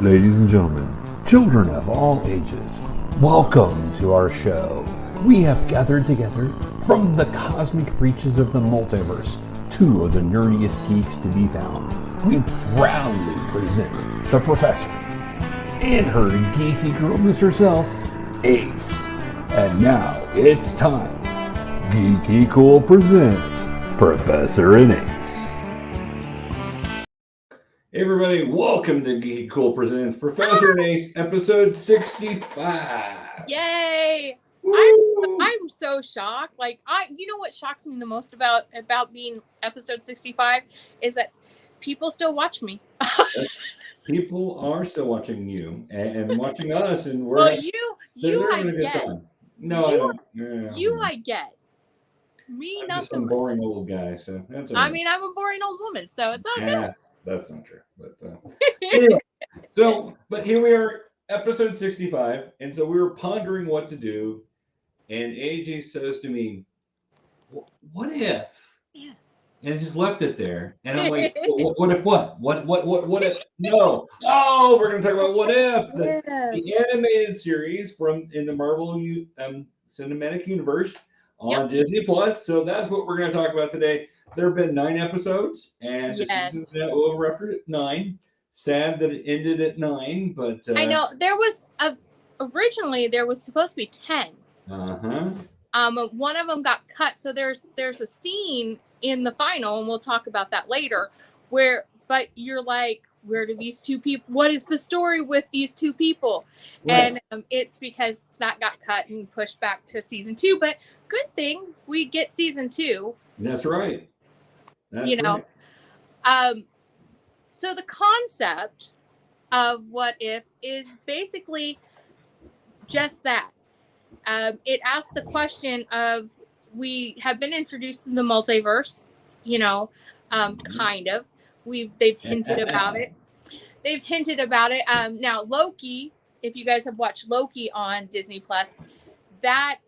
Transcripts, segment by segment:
Ladies and gentlemen, children of all ages, welcome to our show. We have gathered together from the cosmic reaches of the multiverse, two of the nerdiest geeks to be found. We proudly present the Professor and her geeky girlness herself, Ace. And now it's time. GeekyKOOL presents Professor and Ace. Hey everybody, welcome to GeekyKOOL presents Professor and Ace, episode 65. Yay! I'm so shocked. You know what shocks me the most about being episode 65 is that people still watch me. People are still watching you and watching us, and we're well, they're having a good time. No, I don't. Yeah. I get. Me, I'm not just so some much. boring old guy, so that's all right. I mean, I'm a boring old woman, so it's all good. That's not true. But anyway, but here we are, episode 65, and so we were pondering what to do, and AJ says to me, "What if?" Yeah. And just left it there, and I'm like, "What if what? What if? No! Oh, we're gonna talk about What If, the animated series in the Marvel Cinematic Universe on Disney Plus. So that's what we're gonna talk about today. There have been 9 episodes, and the season's now over after 9. Sad that it ended at 9, but I know there was originally there was supposed to be 10. One of them got cut, so there's a scene in the final, and we'll talk about that later. But you're like, where do these two people? What is the story with these two people? Right. And it's because that got cut and pushed back to season 2. But good thing we get season 2. That's right. Right. So the concept of What If is basically just that. It asks the question of, we have been introduced in the multiverse, kind of. They've hinted about it. Now Loki, if you guys have watched Loki on Disney Plus, that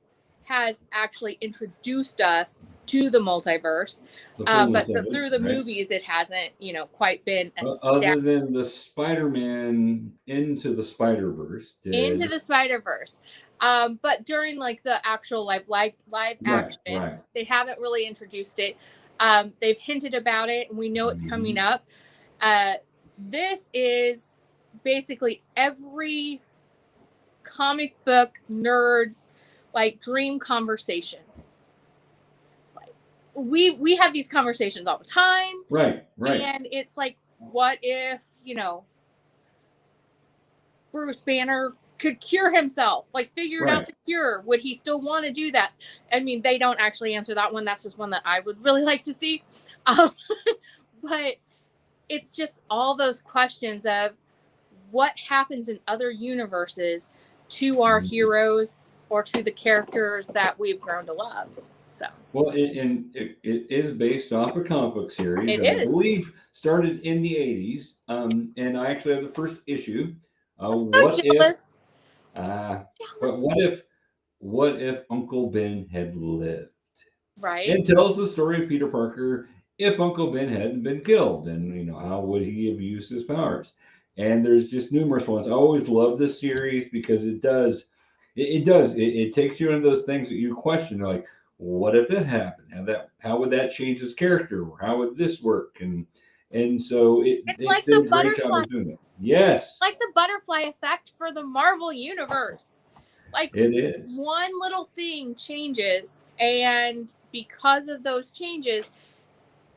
has actually introduced us to the multiverse. But through the movies, it hasn't, quite been established. Other than the Spider-Man Into the Spider-Verse. Into the Spider-Verse. But during the actual live action, they haven't really introduced it. They've hinted about it, and we know it's coming up. This is basically every comic book nerd's dream conversations. We have these conversations all the time. Right. And it's like, what if, Bruce Banner could cure himself, figured out the cure? Would he still want to do that? I mean, they don't actually answer that one. That's just one that I would really like to see. But it's just all those questions of what happens in other universes to our heroes or to the characters that we've grown to love. So. Well, it is based off a comic book series. I believe started in the 80s. And I actually have the first issue. What if Uncle Ben had lived? Right. It tells the story of Peter Parker if Uncle Ben hadn't been killed, and how would he have used his powers? And there's just numerous ones. I always love this series because it takes you into those things that you question, like, what if that happened? How would that change his character? How would this work? And so it's like the butterfly. Yes. Like the butterfly effect for the Marvel universe. It is. One little thing changes, and because of those changes,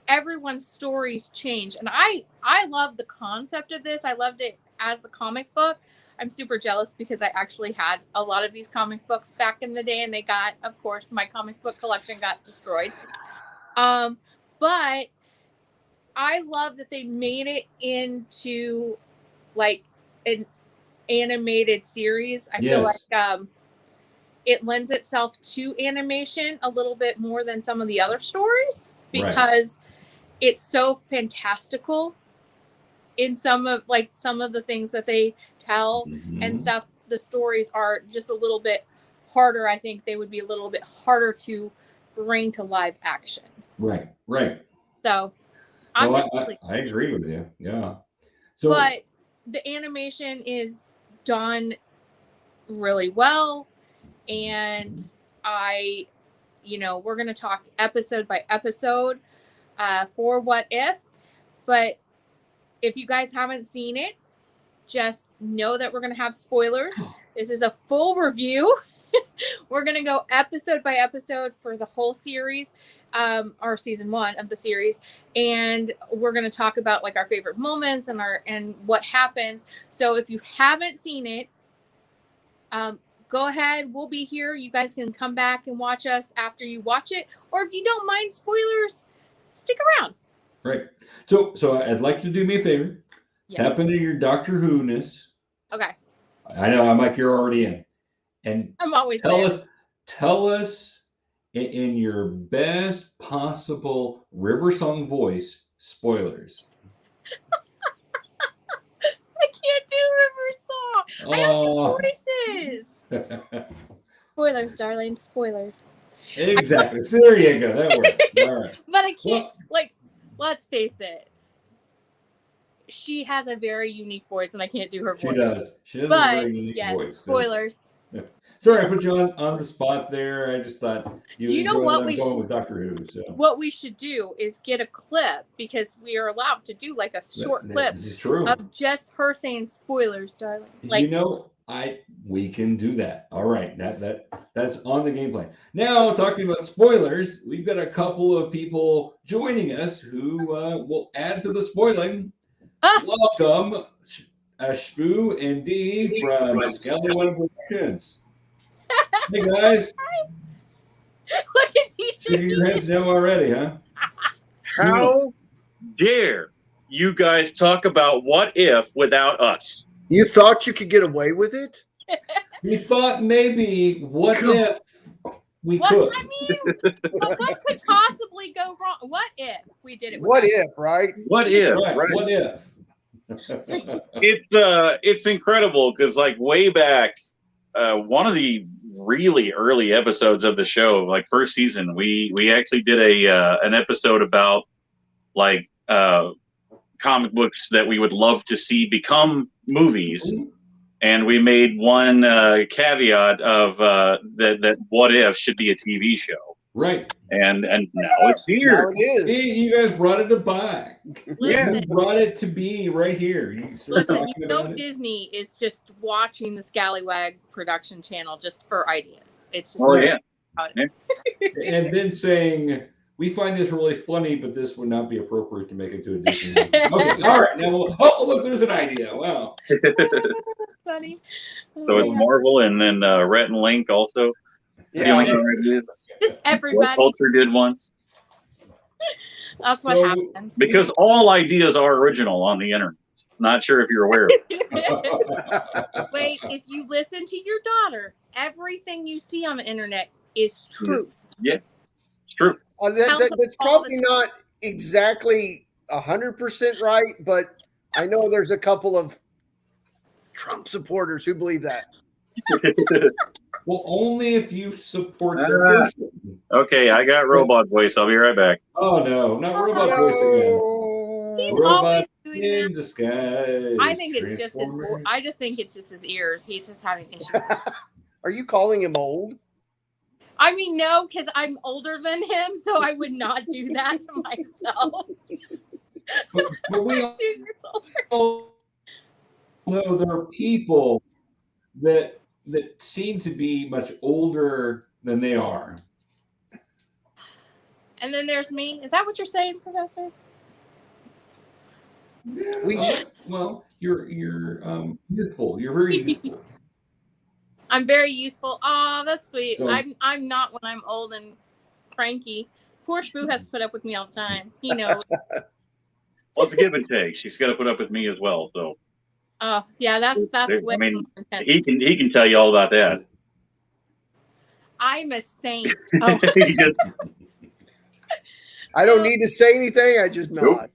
everyone's stories change. And I love the concept of this. I loved it as a comic book. I'm super jealous because I actually had a lot of these comic books back in the day, and of course, my comic book collection got destroyed. But I love that they made it into an animated series. I feel like it lends itself to animation a little bit more than some of the other stories, because it's so fantastical in some of the things that they tell and stuff. The stories are just a little bit harder. I think they would be a little bit harder to bring to live action. Right. So I agree with you. Yeah. So, but the animation is done really well, and we're going to talk episode by episode for What If, but if you guys haven't seen it, just know that we're going to have spoilers. This is a full review. We're going to go episode by episode for the whole series, or season 1 of the series, and we're going to talk about like our favorite moments and what happens. So if you haven't seen it, go ahead. We'll be here. You guys can come back and watch us after you watch it, or if you don't mind spoilers, stick around. Right. So I'd like you to do me a favor. Yes. Tap into your Doctor Who-ness. Okay. I know. I'm like you're already in. And I'm always tell us in your best possible River Song voice spoilers. I can't do River Song. I don't do voices. Spoilers, darling. Spoilers. Exactly. There you go. That works. All right. But I can't. Let's face it. She has a very unique voice, and I can't do her voice. She does. She has a very unique voice. Spoilers. Sorry, I put you on the spot there. I just thought you know what we going with Doctor Who. So what we should do is get a clip, because we are allowed to do like a short clip of just her saying spoilers, darling. We can do that. All right, that's on the game plan. Now, talking about spoilers, we've got a couple of people joining us who will add to the spoiling. Welcome, Shpoo and Dee from Skallywag Productions. Hey guys. Look at teacher. Your heads know already, huh? How dare you guys talk about What If without us? You thought you could get away with it? We thought maybe what if we could. I mean, what could possibly go wrong? What if we did it? What if, right? What if? Right. What if? It's incredible because like way back, one of the really early episodes of the show, like first season, we actually did an episode about like comic books that we would love to see become movies. And we made one caveat of that What If should be a TV show. Right. And now it's here. Now it is. See, you guys brought it to buy. Listen, you brought it to be right here. Disney is just watching the Skallywag production channel just for ideas. It's just and then saying, we find this really funny, but this would not be appropriate to make it to a Disney movie. Okay, all right. Now, look, there's an idea. Wow. That's funny. So it's Marvel, and then Rhett and Link also. Just everybody. Culture did once. That's what happens. Because all ideas are original on the internet. Not sure if you're aware of it. Wait, if you listen to your daughter, everything you see on the internet is truth. Yeah, it's true. That's probably not exactly 100% right, but I know there's a couple of Trump supporters who believe that. Well, only if you support their person. Okay, I got robot voice. I'll be right back. Oh no, not robot voice again. He's robot always doing in that. Disguise. I think it's just his. I just think it's just his ears. He's just having issues. Are you calling him old? I mean, no, because I'm older than him, so I would not do that to myself. But we all know there are people that seem to be much older than they are. And then there's me. Is that what you're saying, Professor? Yeah, well, you're youthful. You're very youthful. I'm very youthful. Oh, that's sweet. So, I'm not when I'm old and cranky. Poor Shpoo has to put up with me all the time. He knows. Well, it's a give and take. She's got to put up with me as well. So. Oh yeah, that's way more intense. He can tell you all about that. I'm a saint. Oh. I don't need to say anything. I just nod.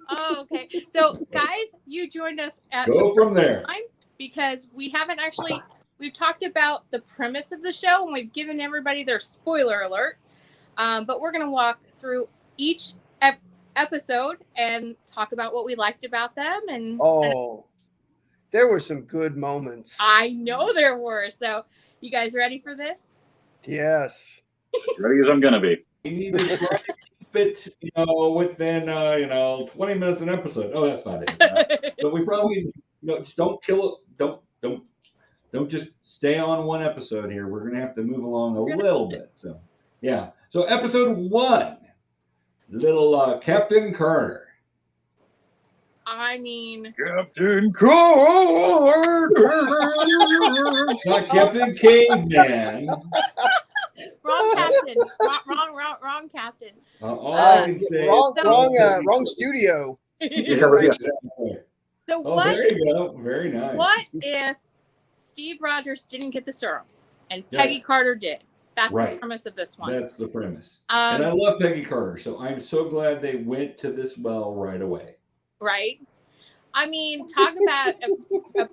Oh, okay. So, guys, you joined us at go from there because we haven't actually. We've talked about the premise of the show and we've given everybody their spoiler alert. But we're going to walk through episode and talk about what we liked about them. And there were some good moments. I know there were. So, you guys ready for this? Yes. Ready as I'm gonna be. We need to try to keep it, within 20 minutes an episode. Oh, that's not it. But we probably, just don't kill it. Don't just stay on one episode here. We're gonna have to move along a little bit. So, yeah. So, episode 1, little Captain Carter. I mean, Captain Carter. Not Captain Caveman. wrong captain. Wrong captain. All I can say Wrong studio. So what? There you go. Very nice. What if Steve Rogers didn't get the serum and Peggy Carter did? That's the premise of this one. That's the premise. And I love Peggy Carter, so I'm so glad they went to this well right away. Right? I mean, talk about a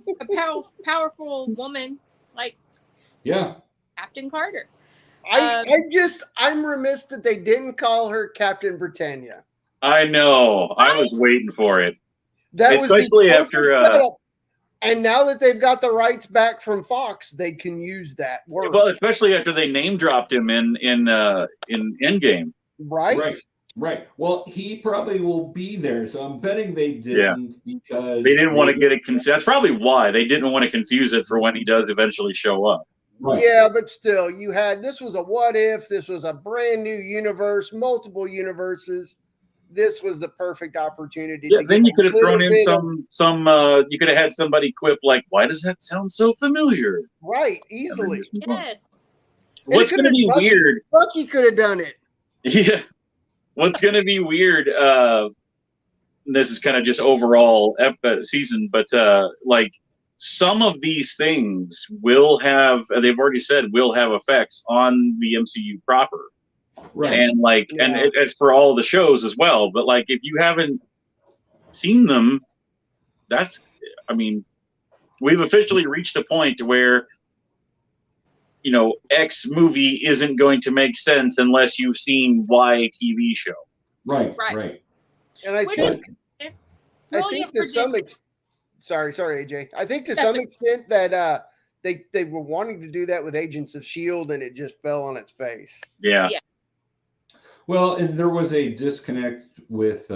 powerful woman like Captain Carter. I'm remiss that they didn't call her Captain Britannia. I know. I was waiting for it. That especially was after. And now that they've got the rights back from Fox, they can use that word. Well, especially after they name dropped him in Endgame. Right. Well, he probably will be there, so I'm betting they didn't because they didn't want to get it confused. That's probably why they didn't want to confuse it for when he does eventually show up. Right. Yeah, but still, this was a what if. This was a brand new universe, multiple universes. This was the perfect opportunity. Yeah, then you could have thrown in some. You could have had somebody quip like, "Why does that sound so familiar?" Right, easily. Yes. What's going to be weird? Bucky could have done it. Yeah. What's going to be weird? This is kind of just overall season, but like some of these things will have. They've already said will have effects on the MCU proper. Right. And and it's for all the shows as well. But like, if you haven't seen them, we've officially reached a point where, X movie isn't going to make sense unless you've seen Y TV show. Right. And I think to some extent, sorry, AJ. I think to some extent that they were wanting to do that with Agents of S.H.I.E.L.D. and it just fell on its face. Yeah. Well, and there was a disconnect with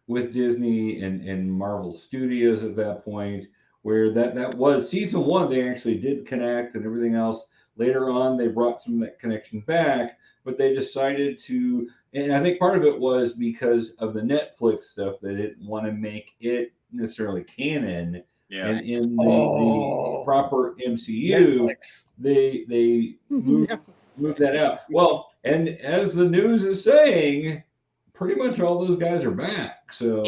Disney and Marvel Studios at that point, where that was season 1. They actually did connect and everything else. Later on, they brought some of that connection back, but they decided to, and I think part of it was because of the Netflix stuff. They didn't want to make it necessarily canon. Yeah. And in the proper MCU, Netflix. they moved that out. Well, and as the news is saying, pretty much all those guys are back. So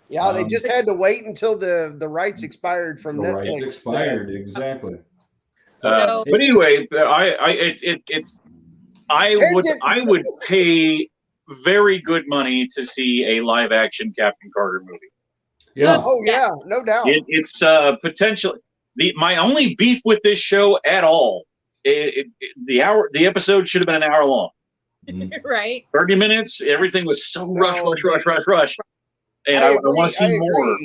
they just had to wait until the rights expired from Netflix. Rights expired, exactly. But anyway, I would pay very good money to see a live action Captain Carter movie. Yeah. Oh yeah, no doubt. It's potential. My only beef with this show at all. The episode should have been an hour long. Right. 30 minutes. Everything was so rush. And I want to see more.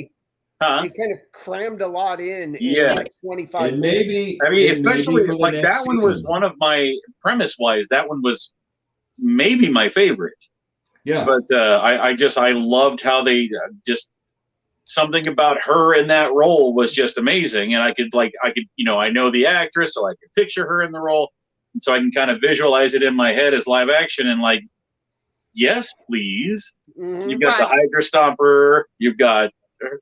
They kind of crammed a lot in 25 minutes. Especially like that one was one of my premise-wise. That one was maybe my favorite. Yeah. But I loved how they just something about her in that role was just amazing, and I could I know the actress, so I could picture her in the role, and so I can kind of visualize it in my head as live action, and yes, please. Mm-hmm. You've got the Hydra Stomper, you've got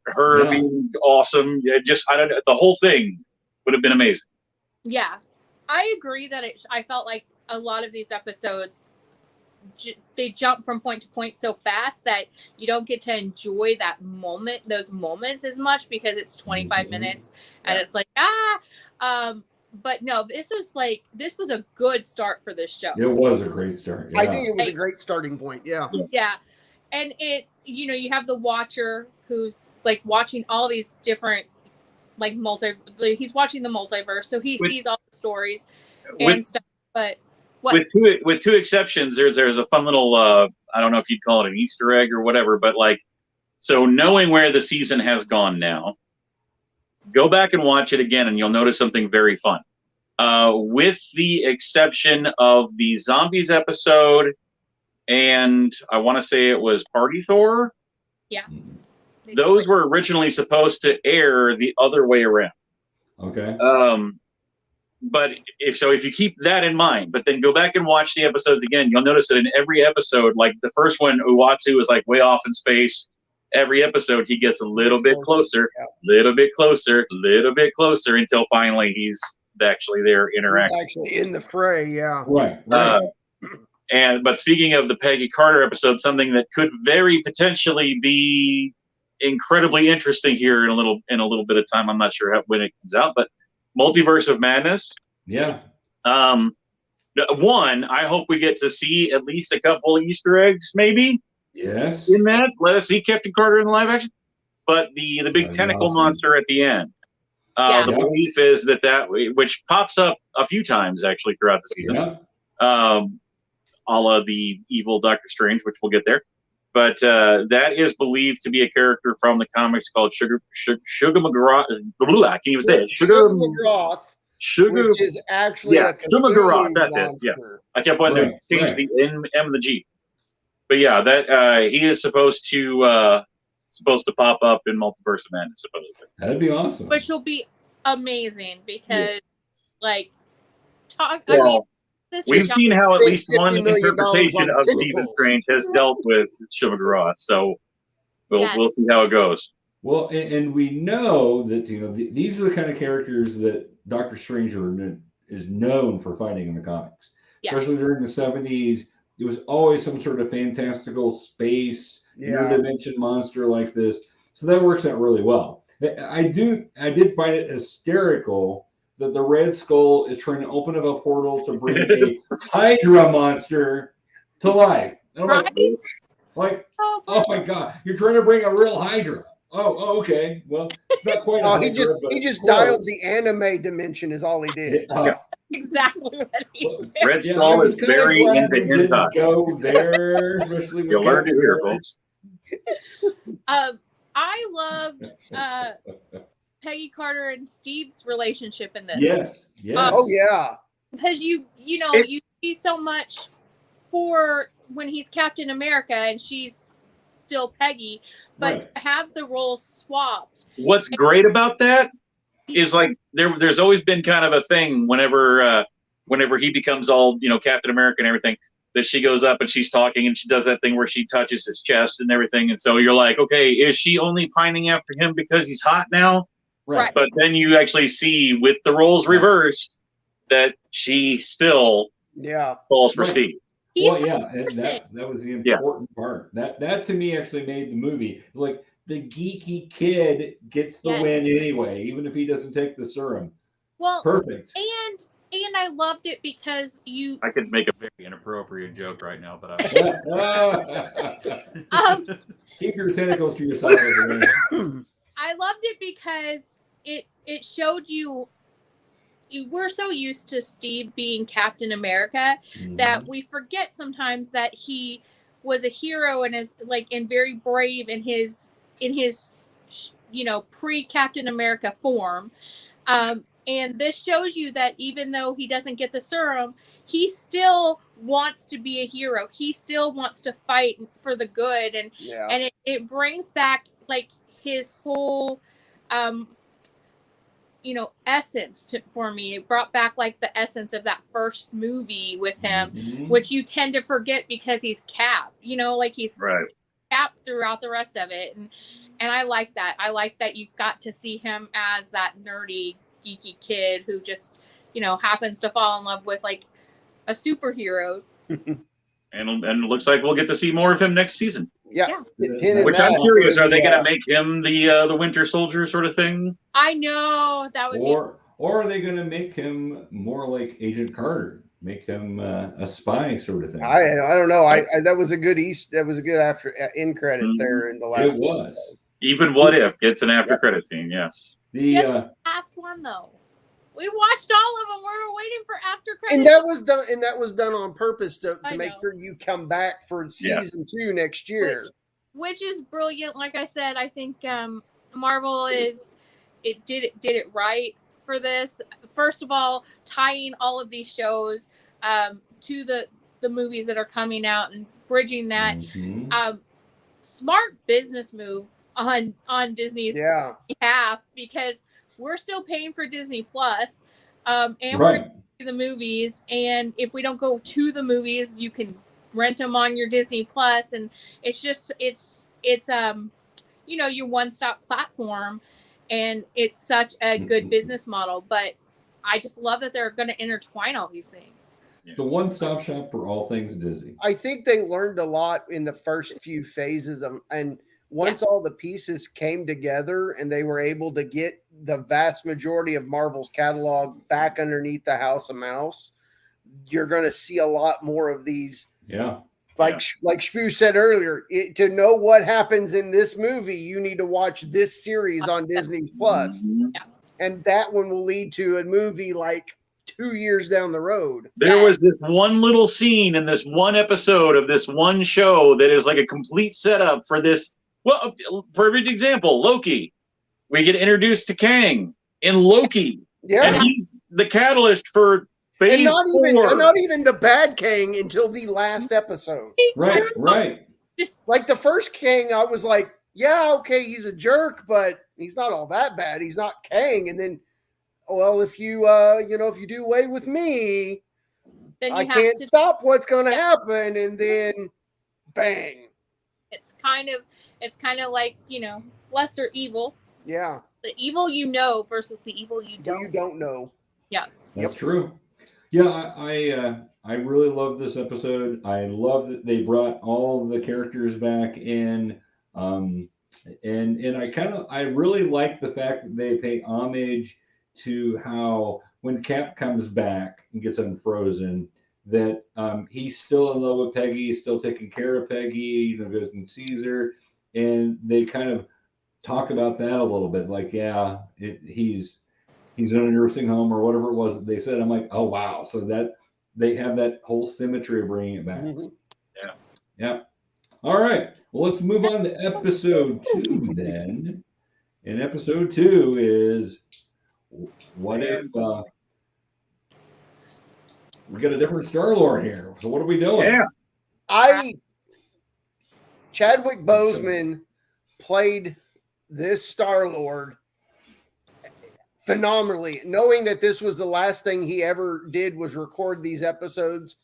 her being awesome. The whole thing would have been amazing. Yeah, I agree that I felt like a lot of these episodes they jump from point to point so fast that you don't get to enjoy those moments as much because it's 25 minutes and it's but no, this was a good start for this show. It was a great start. Yeah. I think it was a great starting point. Yeah. And you have the Watcher who's watching all these different he's watching the multiverse, so he sees all the stories and stuff. But what? With two exceptions, there's a fun little I don't know if you'd call it an Easter egg or whatever, but like, so knowing where the season has gone now, go back and watch it again and you'll notice something very fun. With the exception of the zombies episode, and I want to say it was Party Thor. Yeah. Those were originally supposed to air the other way around. Okay. But if you keep that in mind, but then go back and watch the episodes again, you'll notice that in every episode, like the first one, Uatu is like way off in space. Every episode, he gets a little bit closer, little bit closer, little bit closer until finally he's actually there interacting. He's actually in the fray, yeah. Right. But speaking of the Peggy Carter episode, something that could very potentially be incredibly interesting here in a little bit of time. I'm not sure when it comes out, but Multiverse of Madness. Yeah. One, I hope we get to see at least a couple of Easter eggs, maybe. Yes. In that, let us see Captain Carter in the live action. But the big tentacle monster at the end. The belief is that which pops up a few times actually throughout the season. A la the evil Doctor Strange, which we'll get there. But that is believed to be a character from the comics called Sugar McGraw. I can't even say it. Sugar McGraw, which is actually a Sugar. That's it. Yeah, I kept wanting to change the M and the G. But yeah, that he is supposed to pop up in Multiverse of Madness. Supposedly, that'd be awesome. Which will be amazing because, we've seen how at least one interpretation of Stephen Strange has dealt with Shpoo, so we'll see how it goes. Well, and we know that these are the kind of characters that Doctor Strange is known for fighting in the comics, especially during the 70s. It was always some sort of fantastical space interdimension monster like this, so that works out really well. I did find it hysterical that the Red Skull is trying to open up a portal to bring a Hydra monster to life. Oh my God, you're trying to bring a real Hydra. Oh, okay. Well, it's not quite. He just dialed the anime dimension is all he did. Exactly what he did. Red Skull is very into hentai. Go there, you'll learn to hear, folks. I loved Peggy Carter and Steve's relationship in this. Yes. Because you see so much for when he's Captain America and she's still Peggy, but to have the roles swapped. What's great about that is like there's always been kind of a thing whenever he becomes all Captain America and everything, that she goes up and she's talking and she does that thing where she touches his chest and everything, and so you're like, okay, is she only pining after him because he's hot now? Right. But then you actually see with the roles reversed that she still falls for Steve. That was the important part. That to me actually made the movie. Like the geeky kid gets the win anyway, even if he doesn't take the serum. Well, perfect. And I loved it because I could make a very inappropriate joke right now, but keep your tentacles to yourself. I loved it because it showed you we're so used to Steve being Captain America that we forget sometimes that he was a hero and is and very brave in his pre-Captain America form. And this shows you that even though he doesn't get the serum, he still wants to be a hero. He still wants to fight for the good. And it brings back his whole essence for me. It brought back the essence of that first movie with him, which you tend to forget because he's Cap, he's Cap throughout the rest of it. And I like that. I like that you got to see him as that nerdy, geeky kid who just, happens to fall in love with a superhero. And it looks like we'll get to see more of him next season. Yeah. Which I'm curious, are they going to make him the Winter Soldier sort of thing? I know that would or are they going to make him more like Agent Carter? Make him a spy sort of thing? I don't know. That was a good after end credit there in the last. It was. Even What If gets an after credit scene. Yes. The last one though. We watched all of them. We were waiting for after credits. And that was done on purpose to make sure you come back for season 2 next year. Which is brilliant. Like I said, I think Marvel did it right for this. First of all, tying all of these shows to the movies that are coming out and bridging that. Smart business move on Disney's behalf, because we're still paying for Disney Plus, and we're going to the movies. And if we don't go to the movies, you can rent them on your Disney Plus, and it's your one-stop platform, and it's such a good business model. But I just love that they're going to intertwine all these things. It's the one-stop shop for all things Disney. I think they learned a lot in the first few phases and once all the pieces came together and they were able to get the vast majority of Marvel's catalog back underneath the House of Mouse, you're going to see a lot more of these. Yeah. Like Shpoo said earlier, to know what happens in this movie, you need to watch this series on Disney Plus. Yeah. And that one will lead to a movie like 2 years down the road. There was this one little scene in this one episode of this one show that is like a complete setup for this. Well, perfect example, Loki. We get introduced to Kang in Loki. Yeah. And he's the catalyst for phase and not 4. not even the bad Kang until the last episode. Right. Just like the first Kang, I was like, yeah, okay, he's a jerk, but he's not all that bad. He's not Kang. And then, well, if you if you do away with me, then I can't stop what's going to happen. And then, bang. It's kind of like, lesser evil. Yeah. The evil versus the evil you don't. You don't know. Yeah. That's true. Yeah, I really love this episode. I love that they brought all the characters back in. And I really like the fact that they pay homage to how when Cap comes back and gets unfrozen, that he's still in love with Peggy, he's still taking care of Peggy, goes and sees her, and they kind of talk about that a little bit, like, he's in a nursing home or whatever it was that they said. I'm like, oh wow, so that they have that whole symmetry of bringing it back. Yeah. All right, well, let's move on to episode 2 then. And episode 2 is what if we got a different Star-Lord here? So what are we doing? Yeah. Chadwick Boseman played this Star-Lord phenomenally, knowing that this was the last thing he ever did was record these episodes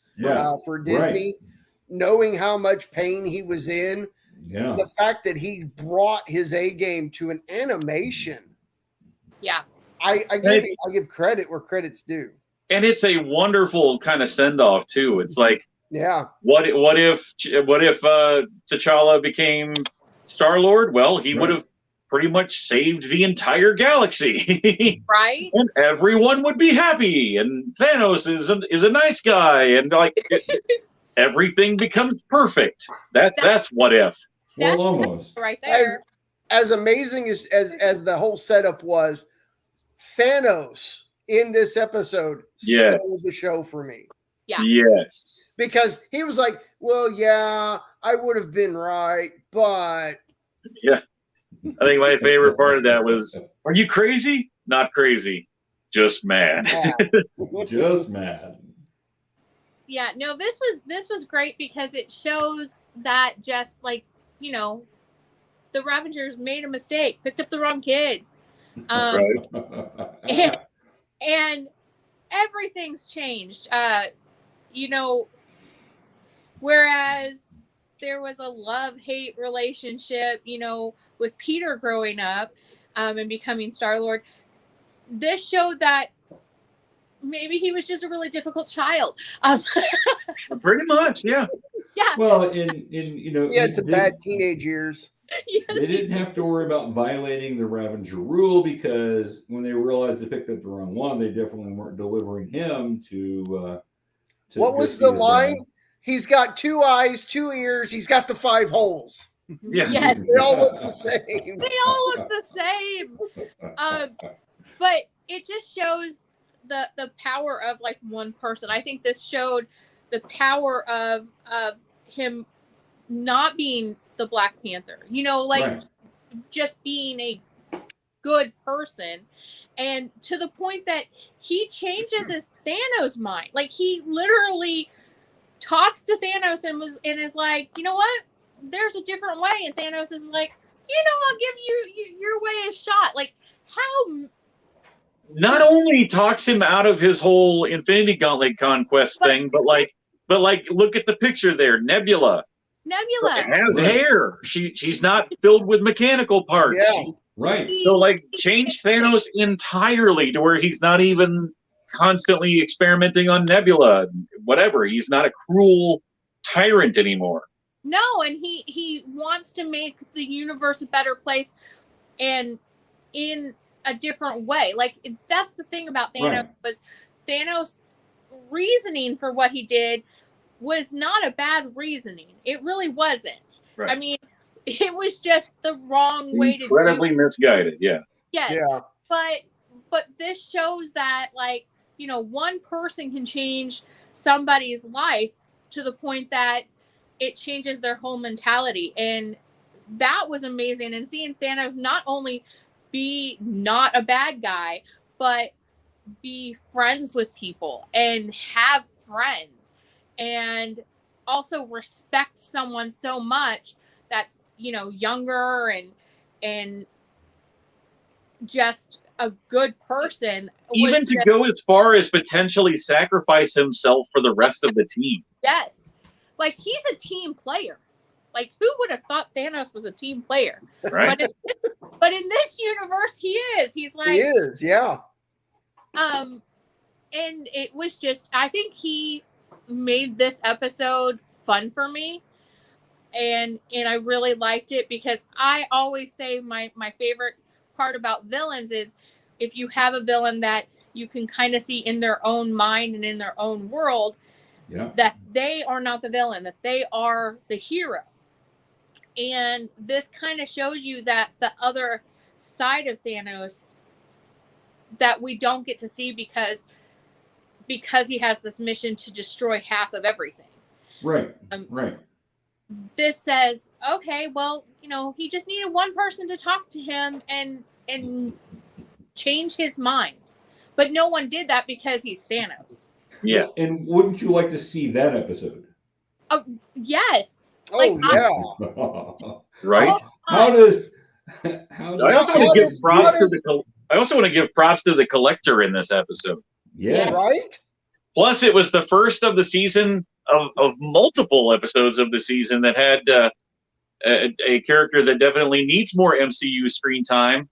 for Disney, knowing how much pain he was in, the fact that he brought his A game to an animation. Yeah. I give credit where credit's due. And it's a wonderful kind of send-off too. It's like, what if T'Challa became Star-Lord? Well, he would have pretty much saved the entire galaxy. Right. And everyone would be happy. And Thanos is a nice guy. And everything becomes perfect. That's what if. Well, almost. Right there. As amazing as the whole setup was, Thanos in this episode stole the show for me. Yeah. Yes. Because he was like, well, yeah, I would have been right, but... Yeah. I think my favorite part of that was, are you crazy? Not crazy. Just mad. Just mad. Yeah, no, this was great because it shows that just like, the Ravengers made a mistake, picked up the wrong kid. And everything's changed. Whereas there was a love-hate relationship, with Peter growing up and becoming Star-Lord. This showed that maybe he was just a really difficult child. Pretty much, yeah. Yeah. Well, it's a bad teenage years. Yes, they didn't have to worry about violating the Ravenger rule because when they realized they picked up the wrong one, they definitely weren't delivering him to what was the line? He's got 2 eyes, 2 ears. He's got the 5 holes. Yeah. Yes. They all look the same. They all look the same. But it just shows the power of like one person. I think this showed the power of him not being the Black Panther, you know, like just being a good person, and to the point that he changes his Thanos mind. Like he literally talks to Thanos and is like, you know what? There's a different way, and Thanos is like, you know, I'll give you your way a shot. Like how. Not only talks him out of his whole Infinity Gauntlet conquest thing, but like look at the picture there. Nebula has hair. She's not filled with mechanical parts. Yeah. So like change Thanos entirely to where he's not even constantly experimenting on Nebula. Whatever. He's not a cruel tyrant anymore. No, and he wants to make the universe a better place, and in a different way. Like that's the thing about Thanos was Thanos' reasoning for what he did was not a bad reasoning. It really wasn't. I mean, it was just the wrong way to do it. Incredibly misguided, yeah. Yes. Yeah. But this shows that, like, you know, one person can change somebody's life to the point that it changes their whole mentality. And that was amazing. And seeing Thanos not only be not a bad guy, but be friends with people and have friends and also respect someone so much that's, you know, younger and just a good person. Even to go as far as potentially sacrifice himself for the rest of the team. Yes. Like he's a team player. Like who would have thought Thanos was a team player? Right. But in this universe, he is. He's like he is, yeah. And it was just, I think he made this episode fun for me, and I really liked it because I always say my favorite part about villains is if you have a villain that you can kind of see in their own mind and in their own world, that they are not the villain, that they are the hero. And this kind of shows you that the other side of Thanos that we don't get to see because he has this mission to destroy half of everything. Right. This says, okay, well, you know, he just needed one person to talk to him and change his mind. But no one did that because he's Thanos. Yeah. And wouldn't you like to see that episode? Oh, yes. Oh, yeah. Right? How does I also want to give props to the props to the collector in this episode. Yeah. Right? Plus, it was the first of the season of multiple episodes of the season that had a character that definitely needs more MCU screen time.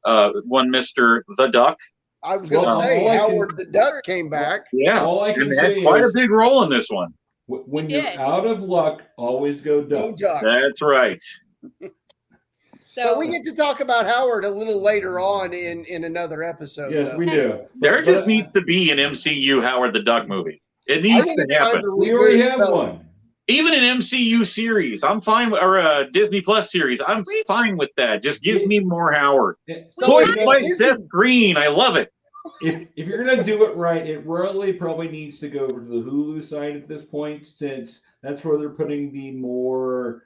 One Mr. the Duck. I was going to say, Howard the Duck came back. Yeah. All I can say had quite a big role in this one. When you're out of luck, always go Duck. That's right. So we get to talk about Howard a little later on in another episode. Yes, we do. There just needs to be an MCU Howard the Duck movie. It needs to happen. We already have one. Even an MCU series, I'm fine with, or a Disney Plus series, I'm fine with that. Just give me more Howard. Voiced by Seth Green, I love it. If you're gonna do it right, it really probably needs to go over to the Hulu side at this point, since that's where they're putting the more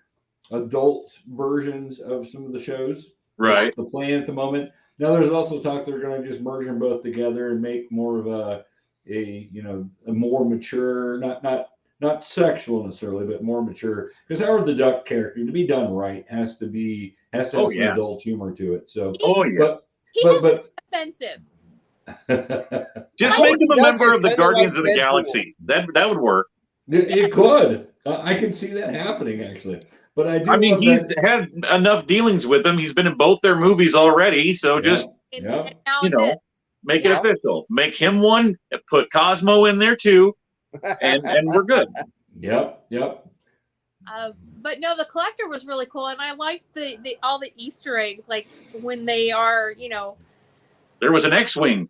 adult versions of some of the shows. Right. The plan at the moment. Now there's also talk they're going to just merge them both together and make more of a more mature, not sexual necessarily, but more mature. Because Howard the Duck character, to be done right, has to have some adult humor to it. So but offensive. Just make him a member of the Guardians of the Galaxy. That would work. It could. I can see that happening actually. But I mean, he's had enough dealings with them. He's been in both their movies already. So make it official. Make him one. Put Cosmo in there too, and we're good. Yep. But no, the collector was really cool, and I liked the all the Easter eggs, like when they are, There was an X-wing.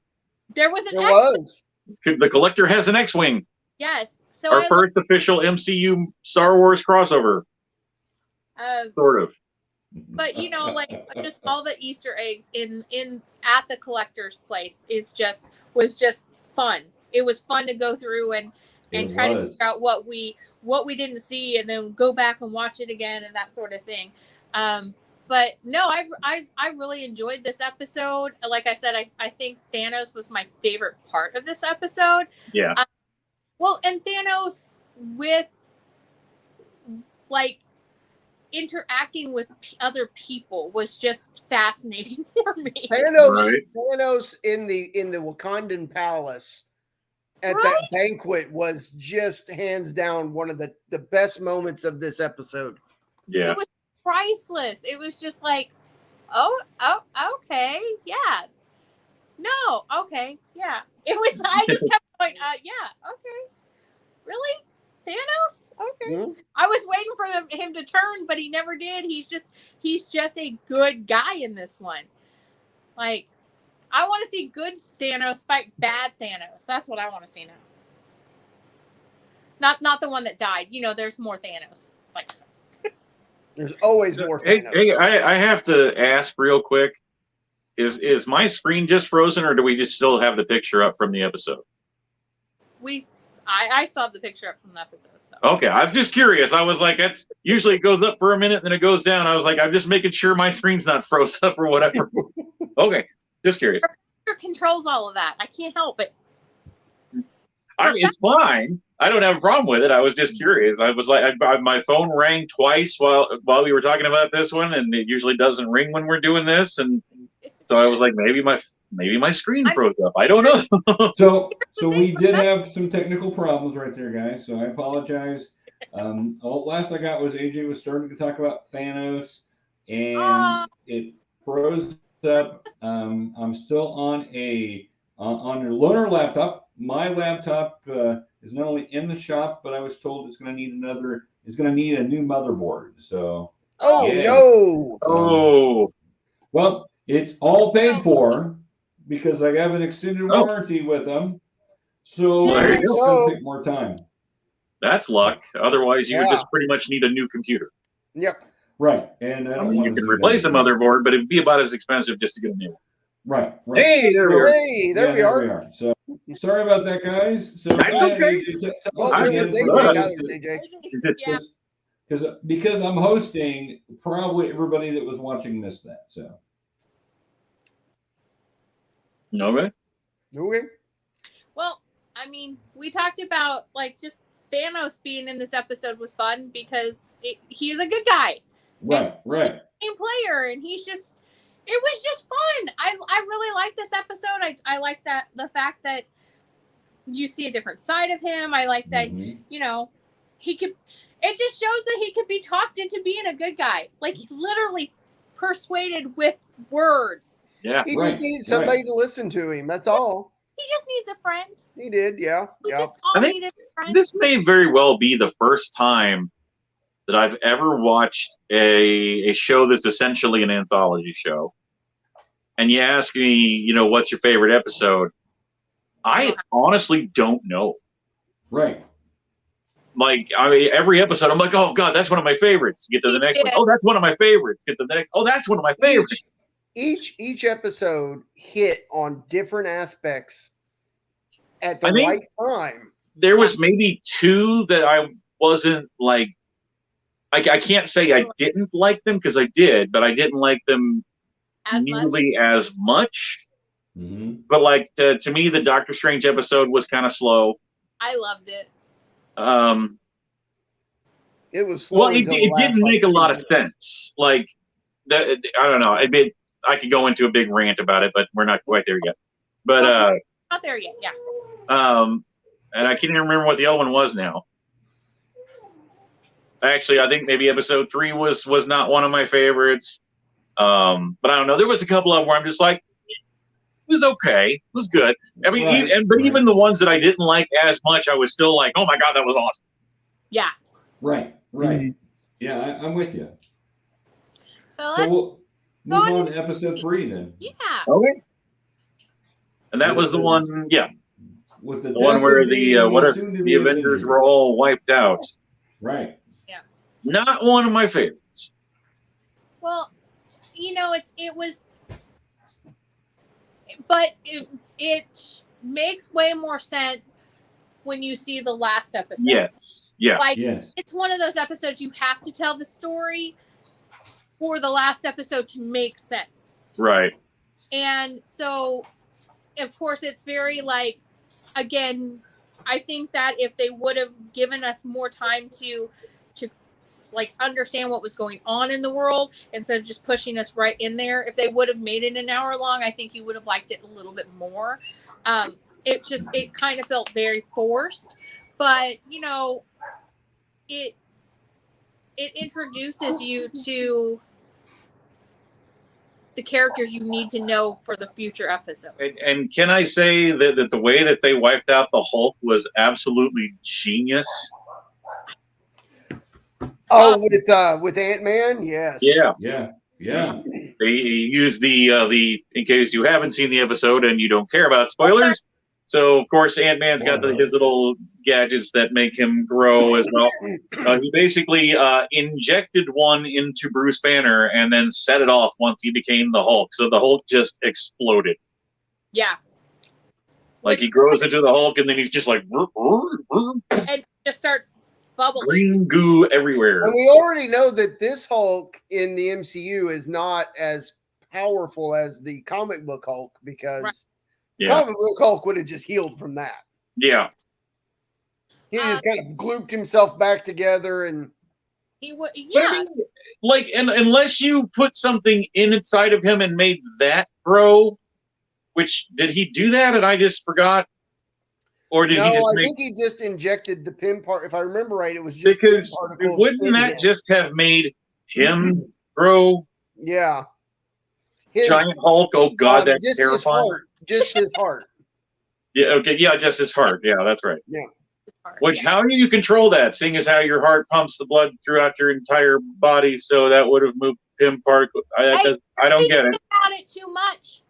There was an X-wing. The collector has an X-wing. Yes. So our first official MCU Star Wars crossover. Sort of. But like just all the Easter eggs in at the collector's place was just fun. It was fun to go through and try to figure out what we didn't see, and then go back and watch it again and that sort of thing. But no, I really enjoyed this episode. Like I said, I think Thanos was my favorite part of this episode. Yeah. Well, and Thanos with like interacting with other people was just fascinating for me. Thanos in the Wakandan palace at that banquet was just hands down one of the best moments of this episode. Yeah. It was priceless. It was just like, oh, okay, yeah. No, okay, yeah. It was, I just kept going, yeah, okay. Really? Thanos? Okay. Mm-hmm. I was waiting for him to turn, but he never did. He's just a good guy in this one. Like, I want to see good Thanos fight bad Thanos. That's what I want to see now. Not the one that died. There's more Thanos. Like, there's always more Thanos. Hey, I have to ask real quick. Is my screen just frozen, or do we just still have the picture up from the episode? I still have the picture up from the episode. So. Okay, I'm just curious. I was like, that's usually it goes up for a minute, then it goes down. I was like, I'm just making sure my screen's not froze up or whatever. Okay, just curious. It controls all of that. I can't help it. I mean, it's fine. I don't have a problem with it. I was just curious. I was like, my phone rang twice while we were talking about this one, and it usually doesn't ring when we're doing this, and so I was like, maybe my screen froze up. I don't know. So we did have some technical problems right there, guys. So I apologize. Last I got was AJ was starting to talk about Thanos, and it froze up. I'm still on your loaner laptop. My laptop is not only in the shop, but I was told it's going to need a new motherboard. So. No. Well, it's all paid for because I have an extended warranty with them. So it's going to take more time. That's luck. Otherwise, you would just pretty much need a new computer. Yep. Right. And you can replace a motherboard, but it'd be about as expensive just to get a new one. Right. Hey, there we are. Hey, there we are. So sorry about that, guys. So okay. Because I'm hosting, probably everybody that was watching missed that. So. Okay. Well, I mean, we talked about like just Thanos being in this episode was fun because he is a good guy. Right. Team player, and it was just fun. I really like this episode. I like that the fact that you see a different side of him. I like that he could. It just shows that he could be talked into being a good guy, like literally persuaded with words. Yeah, he just needs somebody to listen to him. That's all. He just needs a friend. He did, yeah. I think this may very well be the first time that I've ever watched a show that's essentially an anthology show. And you ask me, what's your favorite episode? I honestly don't know. Right. Like, I mean, every episode, I'm like, oh, God, that's one of my favorites. Get to the next one. Oh, that's one of my favorites. Get to the next. Oh, that's one of my favorites. Each episode hit on different aspects at the right time. There was maybe two that I wasn't like. I can't say I didn't like them because I did, but I didn't like them nearly as much. Mm-hmm. But like to me, the Doctor Strange episode was kind of slow. I loved it. It was slow. Well, it didn't make a lot of sense. Like I don't know. I could go into a big rant about it, but we're not quite there yet. But not there yet. Yeah. And I can't even remember what the other one was now. Actually, I think maybe episode 3 was not one of my favorites. But I don't know. There was a couple of them where I'm just like, it was okay. It was good. I mean, even the ones that I didn't like as much, I was still like, oh my God, that was awesome. Yeah. Right. Mm-hmm. Yeah, I'm with you. So let's move on to episode 3 then. Yeah. Okay. And that was the one, with the one where the Avengers were all wiped out. Right. Yeah. Not one of my favorites. Well, it was, but it makes way more sense when you see the last episode. Yes. Yeah. Like, yes. it's one of those episodes you have to tell the story for the last episode to make sense. Right. And so, of course, it's very like, again, I think that if they would have given us more time to like understand what was going on in the world instead of just pushing us right in there, if they would have made it an hour long, I think you would have liked it a little bit more. It kind of felt very forced, but it introduces you to the characters you need to know for the future episodes. And can I say that the way that they wiped out the Hulk was absolutely genius? Oh, with Ant-Man, yes. Yeah. Yeah. Yeah. They used the in case you haven't seen the episode and you don't care about spoilers. So of course Ant-Man's got his little gadgets that make him grow as well. He basically injected one into Bruce Banner and then set it off once he became the Hulk. So the Hulk just exploded. Yeah. Like he grows into the Hulk and then he's just like and just starts bubbling. Green goo everywhere. And we already know that this Hulk in the MCU is not as powerful as the comic book Hulk because comic book Hulk would have just healed from that. Yeah. He just kind of glooped himself back together and he would. But Yeah. I mean, like, and unless you put something inside of him and made that grow, which did he do that and I just forgot? Or did he just I think he just injected the pin part. If I remember right, it was just because wouldn't that just have made him grow? Yeah. Giant Hulk. Oh God, that's just terrifying. Just his heart. Yeah. Okay. Yeah. Just his heart. Yeah. That's right. Yeah. Which how do you control that? Seeing as how your heart pumps the blood throughout your entire body, so that would have moved Pym particle. I don't get it. About it too much.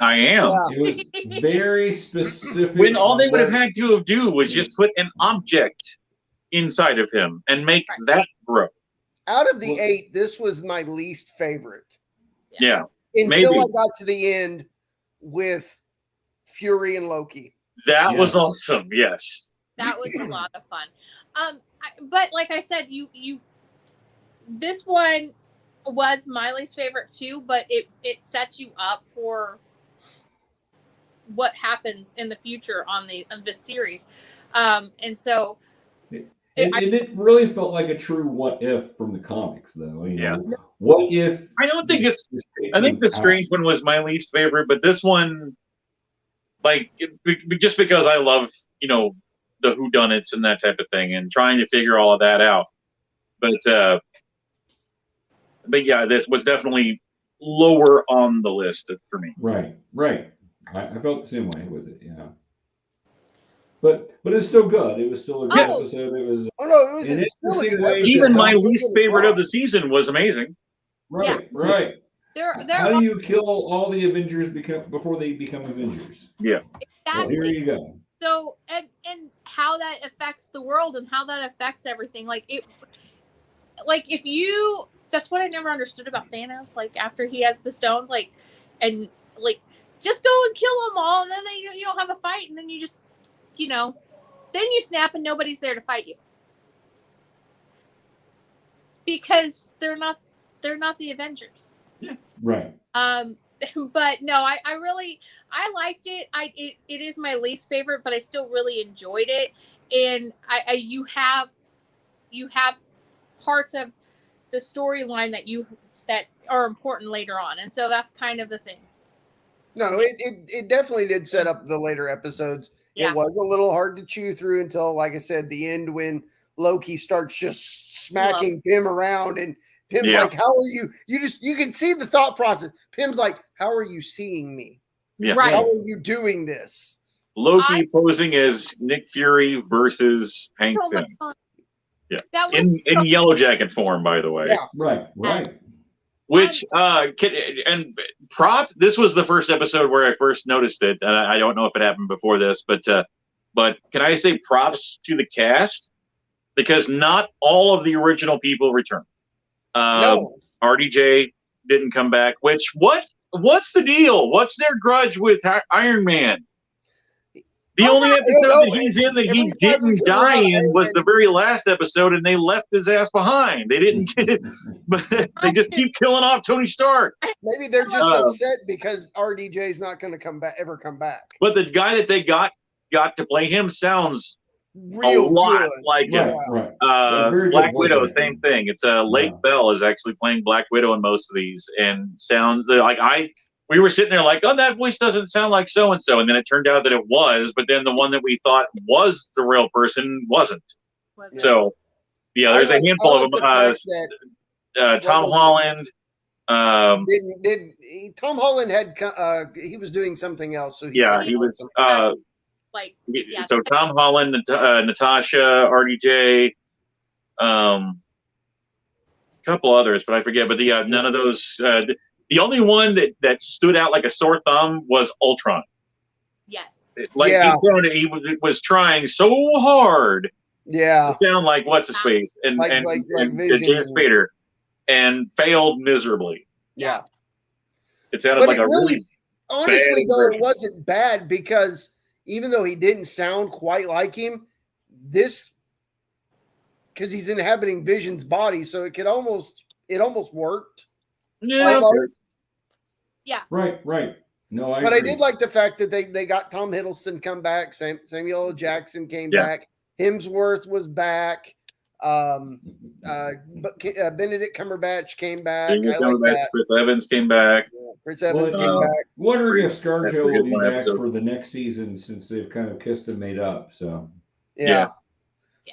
I am. Yeah. It was very specific. When all they would have had to do was just put an object inside of him and make that grow. Out of the 8, this was my least favorite. Yeah. Until I got to the end with Fury and Loki. That was awesome. Yes. That was a lot of fun. But like I said, this one was my least favorite too, but it sets you up for what happens in the future on this series. And so it really felt like a true what if from the comics though. What if I don't think I think the Strange one was my least favorite, but this one, like, just because I love, the whodunits and that type of thing and trying to figure all of that out. But yeah, this was definitely lower on the list for me. Right. I felt the same way with it, yeah. But it's still good. It was still a good episode. It was still a good episode. Even my least favorite of the season was amazing. Right. How do you kill all the Avengers before they become Avengers? Yeah. Exactly. Well, here you go. So and how that affects the world and how that affects everything. That's what I never understood about Thanos. Like after he has the stones, just go and kill them all, and then you don't have a fight, and then you just, then you snap and nobody's there to fight you because they're not the Avengers. Yeah. Right. But no, I liked it. It is my least favorite, but I still really enjoyed it. And you have parts of the storyline that are important later on, and so that's kind of the thing. No, it definitely did set up the later episodes. Yeah. It was a little hard to chew through until, like I said, the end when Loki starts just smacking Pym around and Pym's like, how are you? You can see the thought process. Pym's like, how are you seeing me? Yeah. Right. How are you doing this? Loki posing as Nick Fury versus Hank Pym. Yeah. That was in Yellow Jacket form, by the way. Yeah. Right. Which this was the first episode where I first noticed it. I don't know if it happened before this, but can I say props to the cast? Because not all of the original people returned. No. RDJ didn't come back. What's the deal? What's their grudge with Iron Man? The only episode that he's in that he didn't die in was the very last episode, and they left his ass behind. They didn't get it, but they just keep killing off Tony Stark. Maybe they're just upset because RDJ is not going to ever come back. But the guy that they got to play him sounds real a lot good. like him. Black Widow, same thing. It's Lake Bell is actually playing Black Widow in most of these, and sound like we were sitting there like, oh, that voice doesn't sound like so and so, and then it turned out that it was, but then the one that we thought was the real person wasn't. So there's a handful of them. Tom Holland. Tom Holland had he was doing something else, so he was so Tom Holland, Natasha, RDJ, a couple others, but I forget. But none of those. The only one that stood out like a sore thumb was Ultron. Yes. He was trying so hard. Yeah. To sound like what's his face and James Spader, and failed miserably. Yeah. It sounded like a really honestly though it wasn't bad because even though he didn't sound quite like him, because he's inhabiting Vision's body, so it almost worked. Yeah. Yeah. Right. No, I did like the fact that they got Tom Hiddleston come back. Samuel L. Jackson came back. Hemsworth was back. Benedict Cumberbatch came back. Chris Evans came back. Chris Evans came back. Wondering if ScarJo will be back for the next season since they've kind of kissed and made up. So yeah.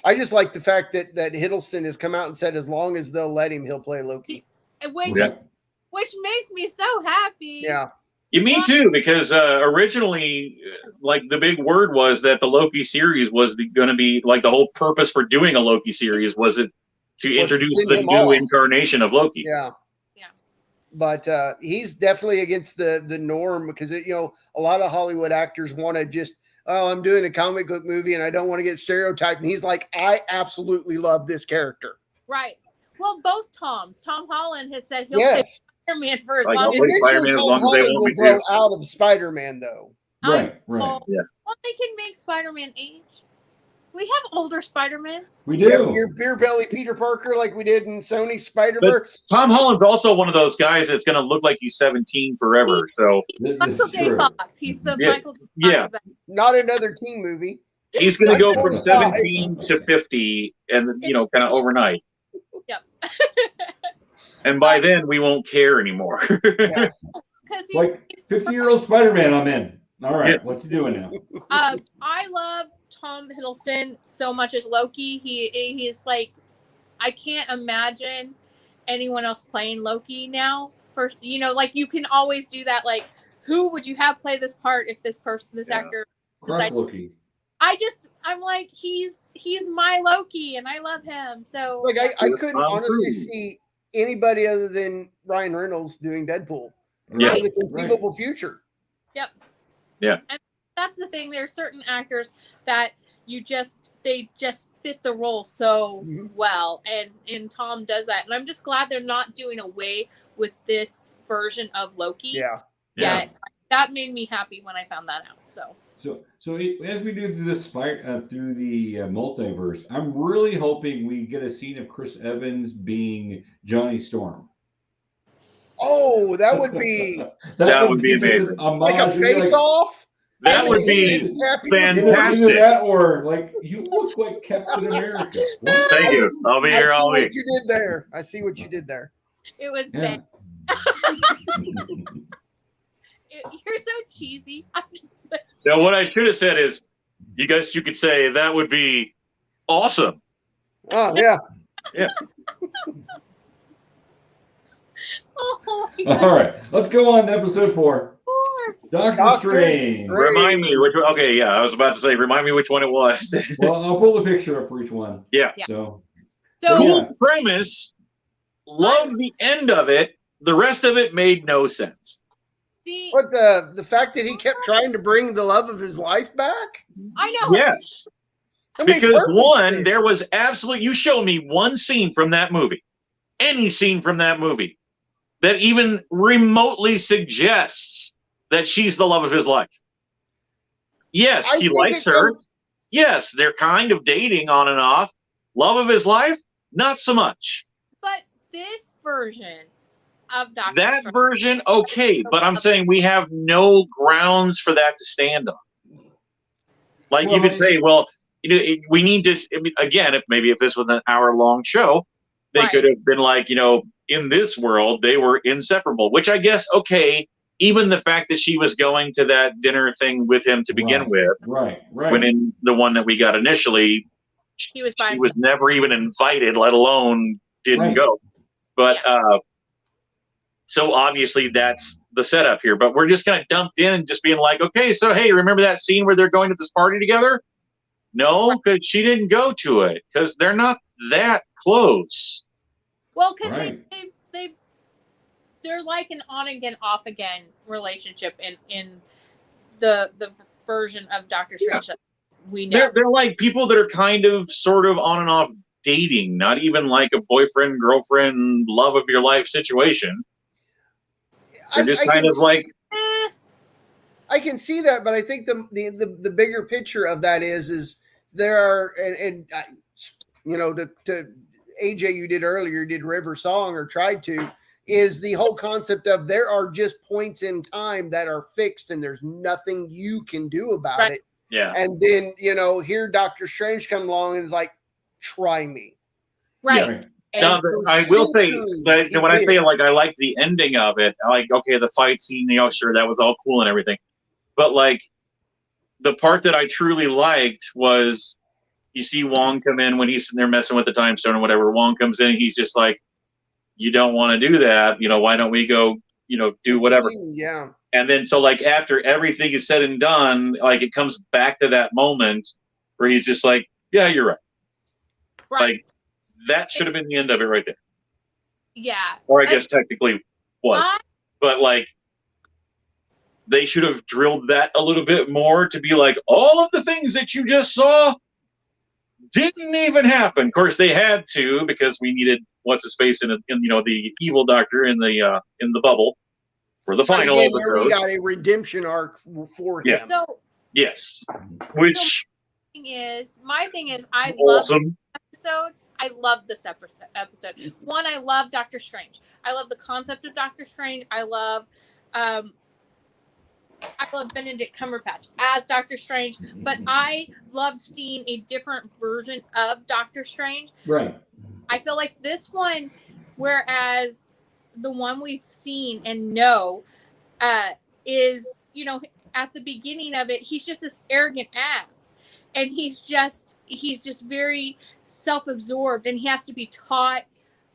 I just like the fact that Hiddleston has come out and said as long as they'll let him, he'll play Loki. Which makes me so happy. Yeah. Me too, because originally, like the big word was that the Loki series was going to be like the whole purpose for doing a Loki series was to introduce the new incarnation of Loki. Yeah. But he's definitely against the norm because a lot of Hollywood actors want to just I'm doing a comic book movie and I don't want to get stereotyped. And he's like, I absolutely love this character. Right. Well, both Toms. Tom Holland has said he'll play Spider-Man for as long as Eventually, Tom Holland will grow out of Spider-Man, though. Right. Well, they can make Spider-Man age. We have older Spider-Man. We do. Your beer belly Peter Parker like we did in Sony's Spider-Verse. Tom Holland's also one of those guys that's going to look like he's 17 forever. He's Michael J. Fox. He's the Michael J. Fox. Not another teen movie. He's going to go from 17 to 50 and, kind of overnight. Yep. And by then, we won't care anymore. Like 50-year-old Spider-Man, I'm in. All right, what you doing now? I love Tom Hiddleston so much as Loki. He's like, I can't imagine anyone else playing Loki now. You can always do that. Like, who would you have play this part if this actor decided? Loki. I'm like, he's my Loki, and I love him. So like, I couldn't honestly see anybody other than Ryan Reynolds doing Deadpool. Yeah, in the conceivable future. Yep. Yeah. And that's the thing. There's certain actors that they just fit the role so well, and Tom does that. And I'm just glad they're not doing away with this version of Loki. Yeah. That made me happy when I found that out. So as we do through this through the multiverse, I'm really hoping we get a scene of Chris Evans being Johnny Storm. Oh, that would be that would be amazing. Like a face-off. That would be fantastic. Either that or like you look like Captain America. Thank you. I'll be here all week. I see what you did there. It was bad. You're so cheesy. Now, what I should have said is, you could say that would be awesome. Oh yeah, yeah. Oh all right, let's go on to episode 4. Doctor Strange. Remind me which one. Okay, yeah, I was about to say, remind me which one it was. Well, I'll pull the picture up for each one. Yeah. So cool premise. Love the end of it. The rest of it made no sense. But the fact that he kept trying to bring the love of his life back? I know. Yes. Because one, there was absolutely, you show me one scene from that movie, any scene from that movie, that even remotely suggests that she's the love of his life. Yes, he likes her. Yes, they're kind of dating on and off. Love of his life? Not so much. But this version of Dr. That Strange, version, okay, but I'm saying we have no grounds for that to stand on. Like, you could say, well, we need to, again, if this was an hour-long show, they could have been like, in this world, they were inseparable, which I guess, okay, even the fact that she was going to that dinner thing with him to begin with, when in the one that we got initially, he was never even invited, let alone didn't go. But so obviously that's the setup here. But we're just kind of dumped in and just being like, okay, so hey, remember that scene where they're going to this party together? No, because she didn't go to it because they're not that close. Well, because they're like an on again, off again relationship in the version of Doctor Strange that we know. They're like people that are kind of sort of on and off dating, not even like a boyfriend, girlfriend, love of your life situation. They're just kind of like. I can see that, but I think the bigger picture of that is there are and to AJ you did earlier, did River Song or tried to, is the whole concept of there are just points in time that are fixed and there's nothing you can do about it. Yeah. And then, here Doctor Strange come along and is like, try me. Right. Yeah. I will say, when I say like I like the ending of it, I like, okay, the fight scene, sure, that was all cool and everything. But like the part that I truly liked was you see Wong come in when he's sitting there messing with the time stone or whatever. Wong comes in and he's just like, you don't want to do that. Why don't we go, do whatever. Yeah. And then so like after everything is said and done, like it comes back to that moment where he's just like, yeah, you're right. Like that should have been the end of it right there. Yeah. Or I guess technically was. But like they should have drilled that a little bit more to be like, all of the things that you just saw didn't even happen. Of course, they had to because we needed what's his face in the evil doctor in the bubble for the final episode. We got a redemption arc for him. So, yes, which my thing is, I love this episode. I love this episode. One, I love Doctor Strange. I love the concept of Doctor Strange. I love Benedict Cumberbatch as Doctor Strange, but I loved seeing a different version of Doctor Strange. Right. I feel like this one, whereas the one we've seen and know is, at the beginning of it, he's just this arrogant ass. And he's just very self-absorbed and he has to be taught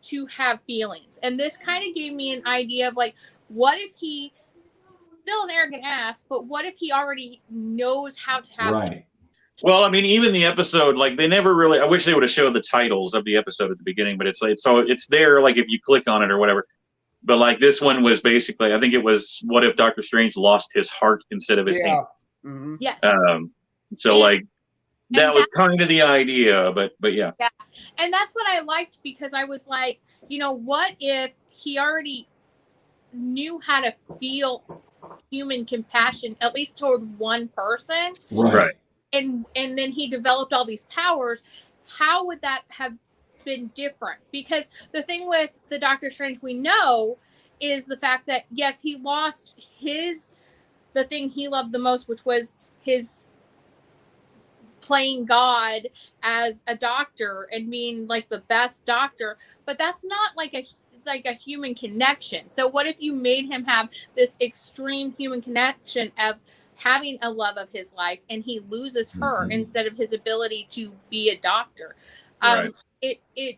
to have feelings. And this kind of gave me an idea of like, what if he still an arrogant ass, but what if he already knows how to have right. Well, I mean, even the episode, like they never really, I wish they would have showed the titles of the episode at the beginning, but it's like, so it's there, like if you click on it or whatever. But like this one was basically, I think it was, what if Doctor Strange lost his heart instead of his hands? Mm-hmm. Yes. So like that was kind of the idea, but yeah. Yeah. And that's what I liked because I was like, what if he already knew how to feel human compassion, at least toward one person. Right. And then he developed all these powers. How would that have been different? Because the thing with the Doctor Strange we know is the fact that, yes, he lost the thing he loved the most, which was his playing God as a doctor and being like the best doctor. But that's not like a human connection. So what if you made him have this extreme human connection of having a love of his life and he loses her instead of his ability to be a doctor? Right. It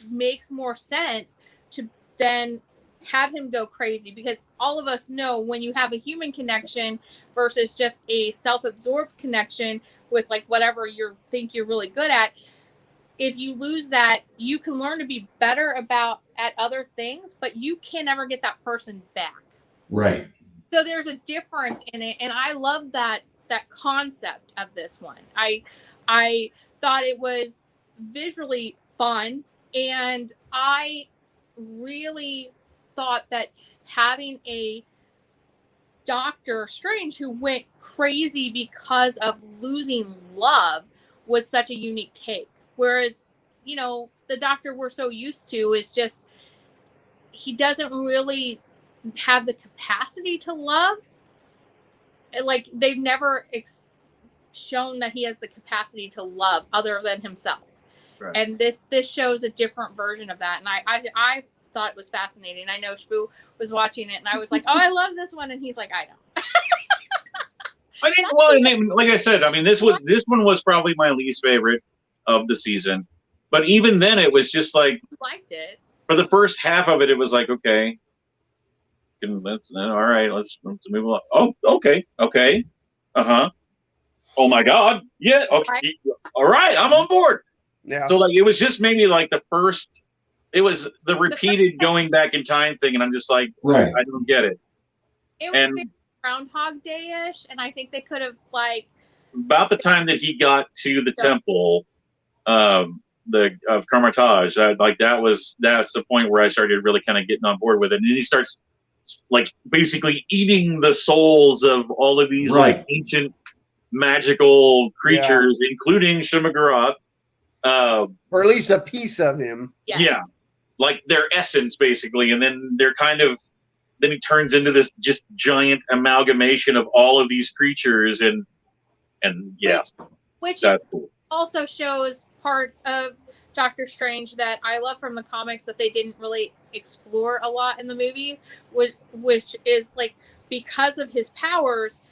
makes more sense to then have him go crazy, because all of us know when you have a human connection versus just a self-absorbed connection with like whatever you think you're really good at, if you lose that, you can learn to be better at other things, but you can never get that person back. Right. So there's a difference in it, and I love that concept of this one. I thought it was visually fun, and I really thought that having a Doctor Strange who went crazy because of losing love was such a unique take. Whereas, you know, the Doctor we're so used to is just, he doesn't really have the capacity to love. Like, they've never shown that he has the capacity to love other than himself. Right. And this shows a different version of that. And I thought it was fascinating. I know Shpoo was watching it, and I was like, oh, I love this one. And he's like, I don't. I think, well, I mean, like I said, I mean, this one was probably my least favorite of the season. But even then, it was just like, liked it. For the first half of it, it was like, okay, let's all right, let's move along. Oh, okay, uh-huh. Oh my God, yeah, okay, right. All right, I'm on board. Yeah. So like, it was just maybe like the first. It was the repeated going back in time thing, and I'm just like, right, I don't get it. It was very Groundhog Day-ish, and I think they could have like about the time that he got to the temple, of Carmitage. That's the point where I started really kind of getting on board with it, and he starts like basically eating the souls of all of these like ancient magical creatures, including Shimagarath. Or at least a piece of him. Yes. Yeah. Like their essence, basically, and then then he turns into this just giant amalgamation of all of these creatures, and which that's cool. Also shows parts of Doctor Strange that I love from the comics that they didn't really explore a lot in the movie, which is like, because of his powers,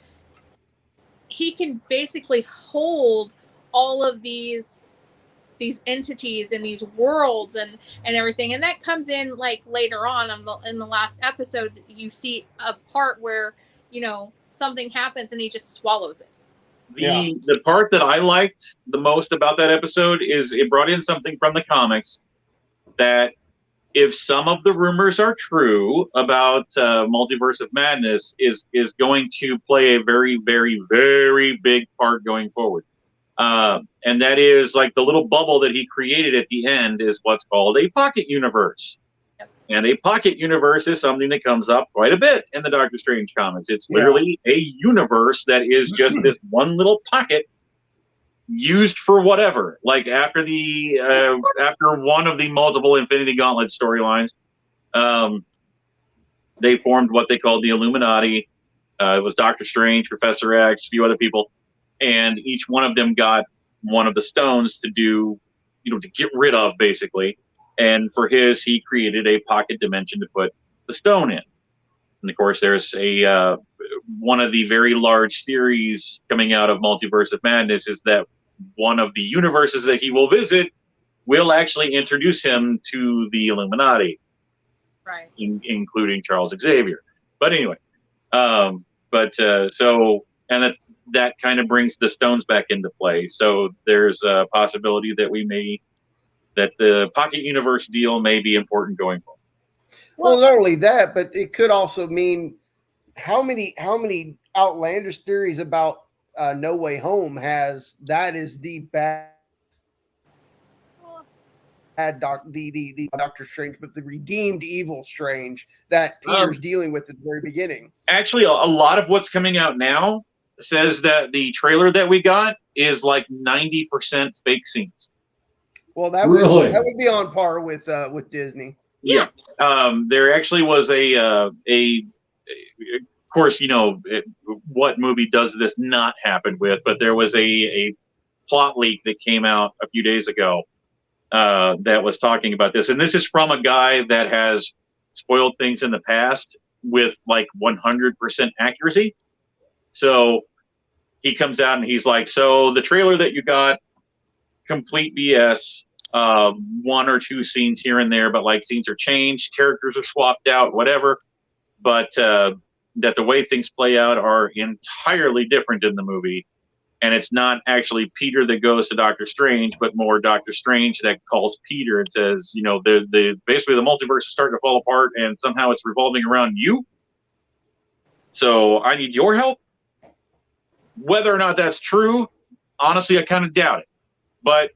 he can basically hold all of these entities and these worlds and everything, and that comes in like later on in the last episode. You see a part where, you know, something happens and he just swallows it. The part that I liked the most about that episode is it brought in something from the comics that, if some of the rumors are true about Multiverse of Madness, is going to play a very, very, very big part going forward. And that is like the little bubble that he created at the end is what's called a pocket universe. Yep. And a pocket universe is something that comes up quite a bit in the Doctor Strange comics. It's literally a universe that is just this one little pocket used for whatever. Like after one of the multiple Infinity Gauntlet storylines, they formed what they called the Illuminati. It was Doctor Strange, Professor X, a few other people. And each one of them got one of the stones to do, to get rid of, basically. And for his, he created a pocket dimension to put the stone in. And of course, there's one of the very large theories coming out of Multiverse of Madness is that one of the universes that he will visit will actually introduce him to the Illuminati, right? Including Charles Xavier. But anyway, that kind of brings the stones back into play. So there's a possibility that the pocket universe deal may be important going forward. Well, not only that, but it could also mean how many outlandish theories about No Way Home has that is the bad the Doctor Strange, but the redeemed evil Strange that Peter's dealing with at the very beginning. Actually, a lot of what's coming out now says that the trailer that we got is like 90% fake scenes. Well, that would be on par with Disney. Yeah. There actually was of course, what movie does this not happen with? But there was a plot leak that came out a few days ago that was talking about this, and this is from a guy that has spoiled things in the past with like 100% accuracy. So he comes out and he's like, so the trailer that you got, complete BS, one or two scenes here and there, but like scenes are changed, characters are swapped out, whatever. But that the way things play out are entirely different in the movie. And it's not actually Peter that goes to Doctor Strange, but more Doctor Strange that calls Peter and says, basically the multiverse is starting to fall apart and somehow it's revolving around you. So I need your help. Whether or not that's true, honestly, I kind of doubt it. But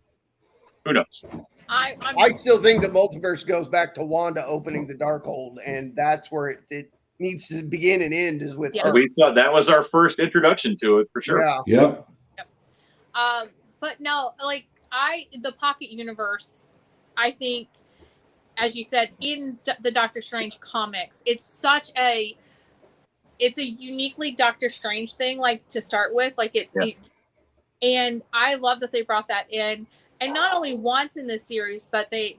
who knows? I still think the multiverse goes back to Wanda opening the Darkhold, and that's where it needs to begin and end is with her. We thought that was our first introduction to it for sure. Yeah. Yep. But no, like the Pocket Universe, I think, as you said, in the Doctor Strange comics, it's a uniquely Doctor Strange thing, like to start with, like and I love that they brought that in, and not only once in this series, but they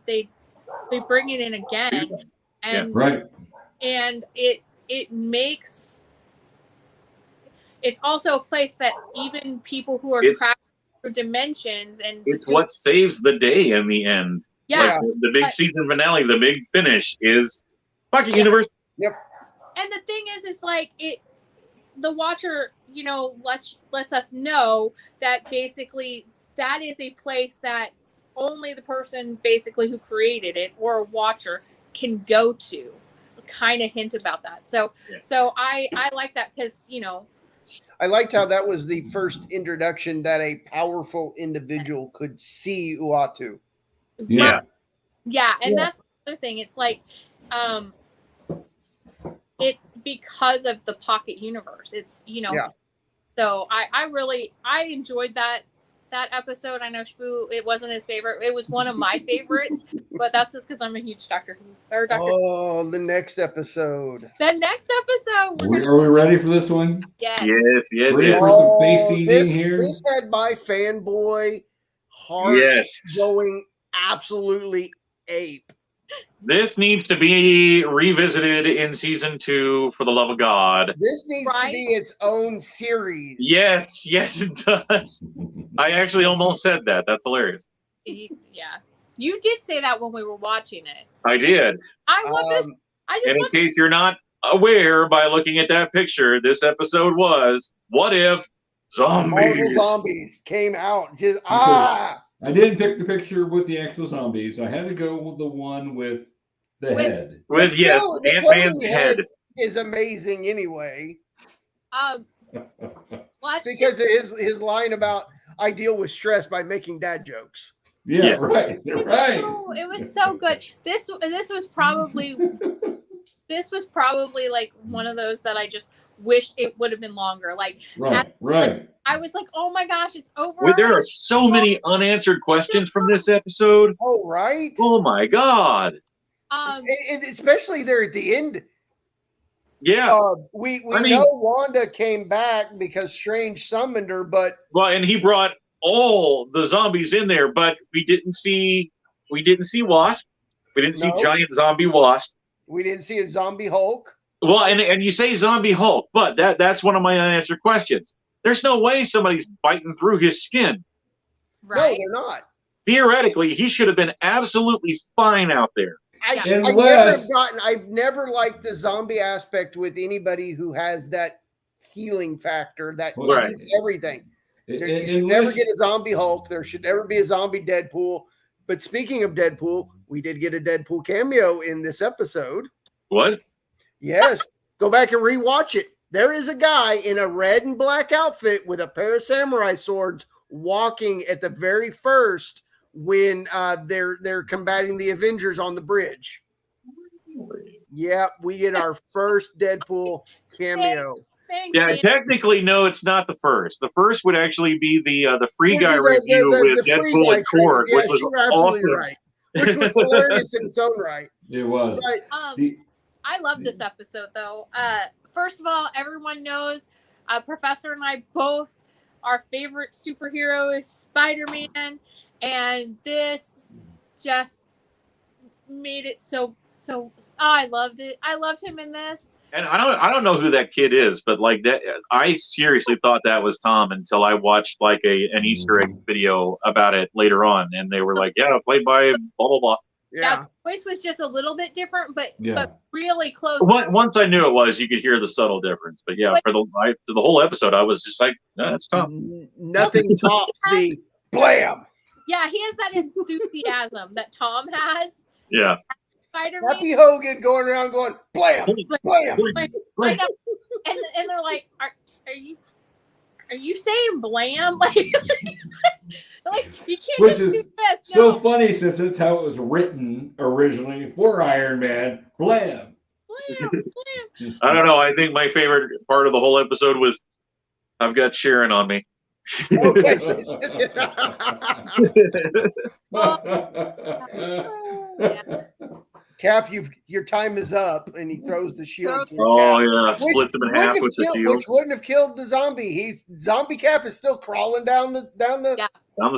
bring it in again, and and it makes it's also a place that even people who are trapped through dimensions and it's what saves the day in the end. Yeah, like the big season finale, the big finish is Pocket Universe. Yep. And the thing is like the Watcher, lets us know that basically that is a place that only the person basically who created it or a Watcher can go to. Kind of hint about that. So I like that because I liked how that was the first introduction that a powerful individual could see Uatu. Yeah, and that's the other thing. It's like it's because of the Pocket Universe. It's so I enjoyed that episode. I know Shpoo, it wasn't his favorite. It was one of my favorites, but that's just because I'm a huge Doctor Who or Doctor. Oh, the next episode. The next episode. Are we ready for this one? Yes. Yes. Ready for some face eating here? This had my fanboy heart going absolutely ape. This needs to be revisited in season 2, for the love of God. This needs to be its own series. Yes, it does. I actually almost said that. That's hilarious. Yeah. You did say that when we were watching it. I did. I love this. And in case you're not aware by looking at that picture, this episode was, what if zombies? Marvel zombies came out. I didn't pick the picture with the actual zombies. I had to go with the one with the head. With Ant-Man's head is amazing anyway. Because his line about I deal with stress by making dad jokes. Yeah. Right. It was so good. This was probably like one of those that I just wish it would have been longer. Like right. I was like, oh my gosh, it's over. Well, there are so many unanswered questions from this episode. Oh, right. Oh my God. And especially there at the end. Yeah. We know Wanda came back because Strange summoned her, but and he brought all the zombies in there, but we didn't see Wasp. We didn't see giant zombie Wasp. We didn't see a zombie Hulk. Well, and you say zombie Hulk, but that's one of my unanswered questions. There's no way somebody's biting through his skin. Right. No, they're not. Theoretically, he should have been absolutely fine out there. I've never liked the zombie aspect with anybody who has that healing factor that eats everything. You should never get a zombie Hulk. There should never be a zombie Deadpool. But speaking of Deadpool, we did get a Deadpool cameo in this episode. What? Yes. Go back and rewatch it. There is a guy in a red and black outfit with a pair of samurai swords walking at the very first when they're combating the Avengers on the bridge. Yeah, we get our first Deadpool cameo. Thanks, technically, no, it's not the first. The first would actually be the Free Guy review with Deadpool and Cord, which was absolutely right. Which was hilarious in its own right. It was. But, I love this episode, though. First of all, everyone knows Professor and I both, our favorite superhero is Spider-Man, and this just made it so I loved it. I loved him in this. And I don't know who that kid is, but like that, I seriously thought that was Tom until I watched like an Easter egg video about it later on, and they were like, "Yeah, played by blah blah blah." Yeah, the voice was just a little bit different, but really close. Once I knew it was, you could hear the subtle difference. But yeah, for the whole episode, I was just like, "No, that's Tom." Nothing tops the blam. Yeah, he has that enthusiasm that Tom has. Yeah. Spider-Man. Happy Hogan going around going blam, blam, blam. I know. And they're like, are are you saying blam? Like you can't Which just is do this. so funny since that's how it was written originally for Iron Man. Blam. Blam. I don't know. I think my favorite part of the whole episode was I've got Sharon on me. Cap, your time is up, and he throws the shield to Oh Cap. yeah, splits him in half with the shield. Which wouldn't have killed the zombie. Zombie Cap is still crawling down the down the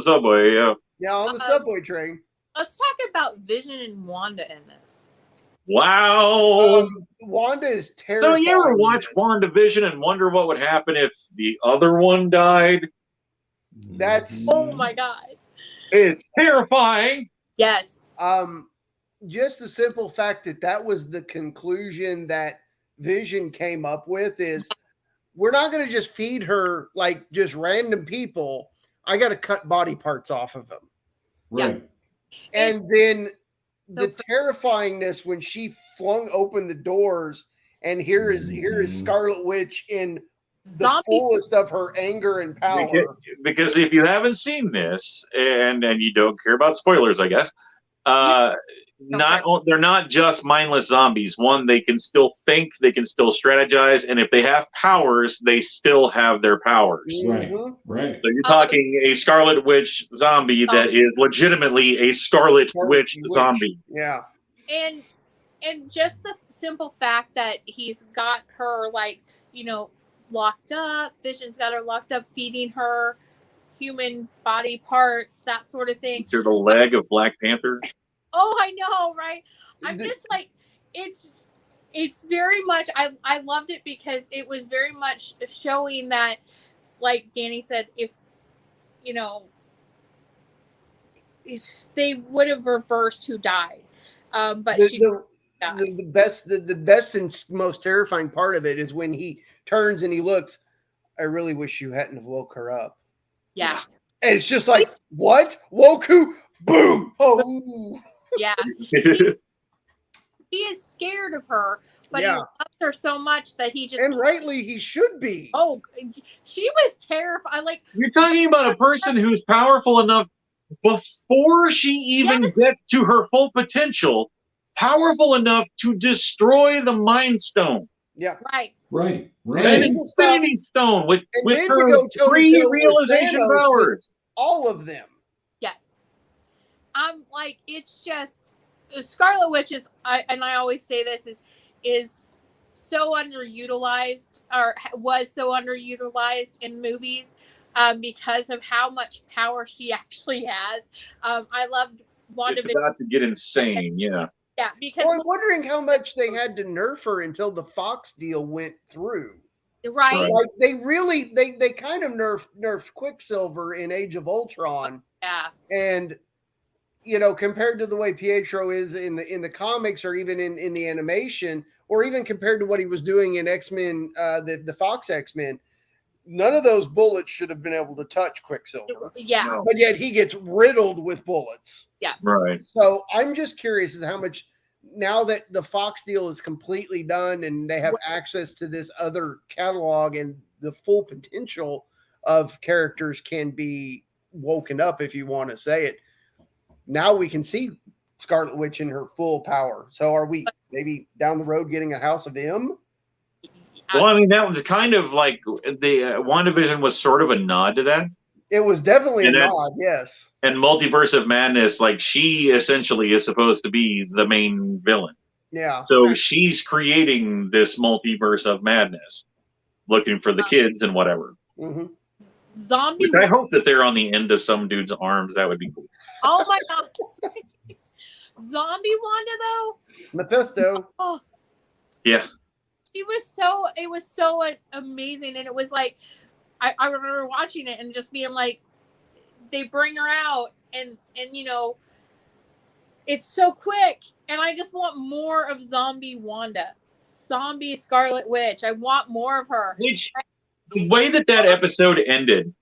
subway. Yeah, on the subway train. Let's talk about Vision and Wanda in this. Wow. Wanda is terrifying. So you ever watch WandaVision and wonder what would happen if the other one died? That's oh my god. It's terrifying. Yes. Just the simple fact that was the conclusion that Vision came up with is we're not going to just feed her like just random people. I got to cut body parts off of them. Right. And then the terrifyingness when she flung open the doors and here is Scarlet Witch in the fullest of her anger and power. Because if you haven't seen this and you don't care about spoilers, I guess, they're not just mindless zombies. One, they can still think, they can still strategize, and if they have powers, they still have their powers. Right. So you're talking a Scarlet Witch zombie that is legitimately a Scarlet Witch zombie. Yeah. And just the simple fact that he's got her locked up, Vision's got her locked up, feeding her human body parts, that sort of thing. You're the leg of Black Panther. Oh, I know, right? I'm just like, it's very much, I loved it because it was very much showing that, like Danny said, if they would have reversed who died. But the best and most terrifying part of it is when he turns and he looks, I really wish you hadn't have woke her up. Yeah. And it's just like, what? Woke who? Boom. Oh. Yeah. He is scared of her, but he loves her so much that he just... And rightly, he should be. Oh, she was terrified. Like, you're talking about a person who's powerful enough before she even gets to her full potential, powerful enough to destroy the Mind Stone. Yeah. Right. And Infinity Stone with her three realization powers. All of them. Yes. I'm like, it's just Scarlet Witch is, and I always say this is so underutilized, or was so underutilized in movies, because of how much power she actually has. I loved WandaVision. It's about to get insane, yeah. Yeah, because I'm wondering how much they had to nerf her until the Fox deal went through. Right. Like they kind of nerfed Quicksilver in Age of Ultron. Yeah. And compared to the way Pietro is in the comics, or even in the animation, or even compared to what he was doing in X-Men, the Fox X-Men, none of those bullets should have been able to touch Quicksilver. Yeah. No. But yet he gets riddled with bullets. Yeah. Right. So I'm just curious as to how much, now that the Fox deal is completely done and they have access to this other catalog and the full potential of characters can be woken up, if you want to say it. Now we can see Scarlet Witch in her full power. So are we maybe down the road getting a House of M? Well, I mean, that was kind of like the WandaVision was sort of a nod to that. It was definitely a nod, yes. And Multiverse of Madness, like, she essentially is supposed to be the main villain. Yeah. So she's creating this multiverse of madness, looking for the kids and whatever. Mm-hmm. Zombie. Which I hope that they're on the end of some dude's arms. That would be cool. Oh my god. Zombie Wanda though. Mephisto. Oh. Yeah. It was so amazing, and it was like I remember watching it and just being like, they bring her out and it's so quick, and I just want more of Zombie Wanda, Zombie Scarlet Witch. I want more of her. The way that episode ended,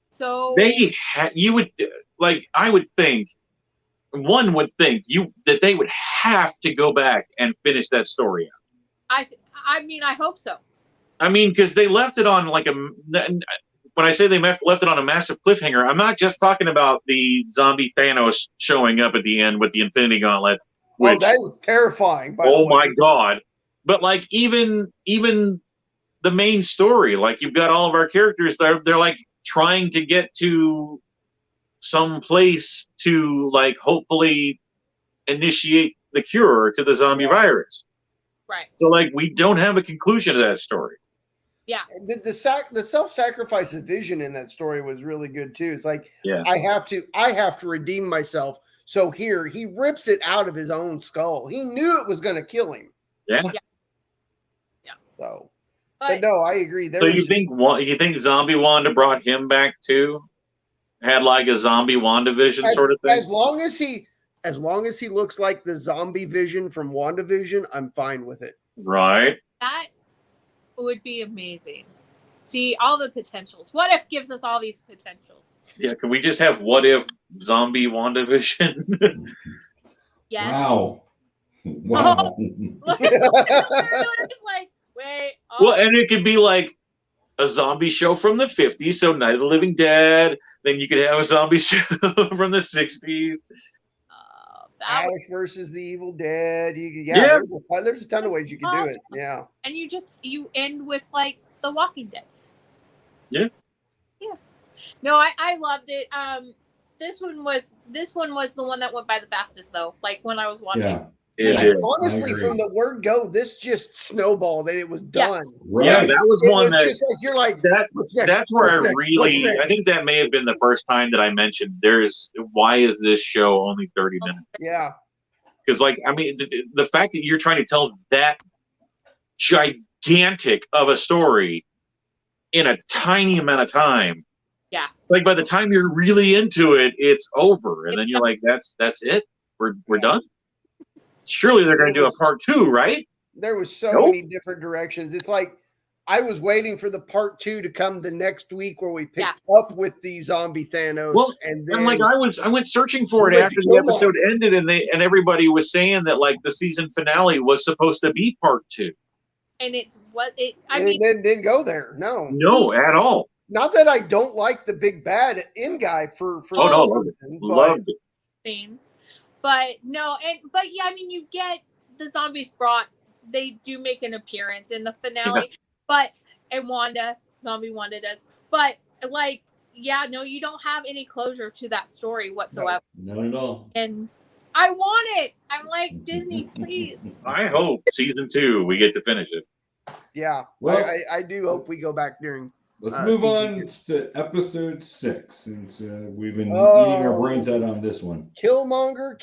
so I would think, one would think that they would have to go back and finish that story out. I mean, I hope so. I mean, because they left it on like when I say they left it on a massive cliffhanger, I'm not just talking about the zombie Thanos showing up at the end with the Infinity Gauntlet. Which, that was terrifying. By the way. My God! But like even the main story, like you've got all of our characters, they're like trying to get to some place to like hopefully initiate the cure to the zombie virus. Right. So like we don't have a conclusion to that story. Yeah. The self-sacrifice of Vision in that story was really good too. It's like, yeah. I have to redeem myself. So here he rips it out of his own skull. He knew it was going to kill him. Yeah. So, but no, I agree. So you think Zombie Wanda brought him back too? Had like a zombie WandaVision sort of thing? As long as he looks like the zombie Vision from WandaVision, I'm fine with it. Right. That would be amazing. See all the potentials. What if gives us all these potentials? Yeah, can we just have what if zombie WandaVision? Yes. Wow. Oh. It's like, wait. Oh. Well, and it could be like a zombie show from the 50s, so Night of the Living Dead. Then you could have a zombie show from the 60s. Ash versus the Evil Dead. There's a ton of ways you can do it. Yeah. And you end with like The Walking Dead. Yeah. Yeah. No, I loved it. This one was the one that went by the fastest though. Like when I was watching. Yeah. Honestly, from the word go, this just snowballed and it was done. Right. Yeah, that was one that just like, you're like, that's where I think that may have been the first time that I mentioned why is this show only 30 minutes? Yeah. Because like, I mean, the fact that you're trying to tell that gigantic of a story in a tiny amount of time. Yeah. Like by the time you're really into it, it's over. And then you're like, that's it. We're done. Surely they're going to do a part 2, right? There was so many different directions. It's like I was waiting for the part 2 to come the next week where we picked up with the zombie Thanos. Well, and then like I went searching for it after the episode ended, and everybody was saying that like the season finale was supposed to be part 2. And it didn't go there. No, at all. Not that I don't like the big bad end guy for loved it. But no, but yeah, I mean, you get the zombies they do make an appearance in the finale, and zombie Wanda does, but like, yeah, no, you don't have any closure to that story whatsoever. Not at all. And I want it. I'm like, Disney, please. I hope season 2 we get to finish it. Yeah, well, I do hope we go back during. Let's move on to episode 6, since we've been eating our brains out on this one. Killmonger.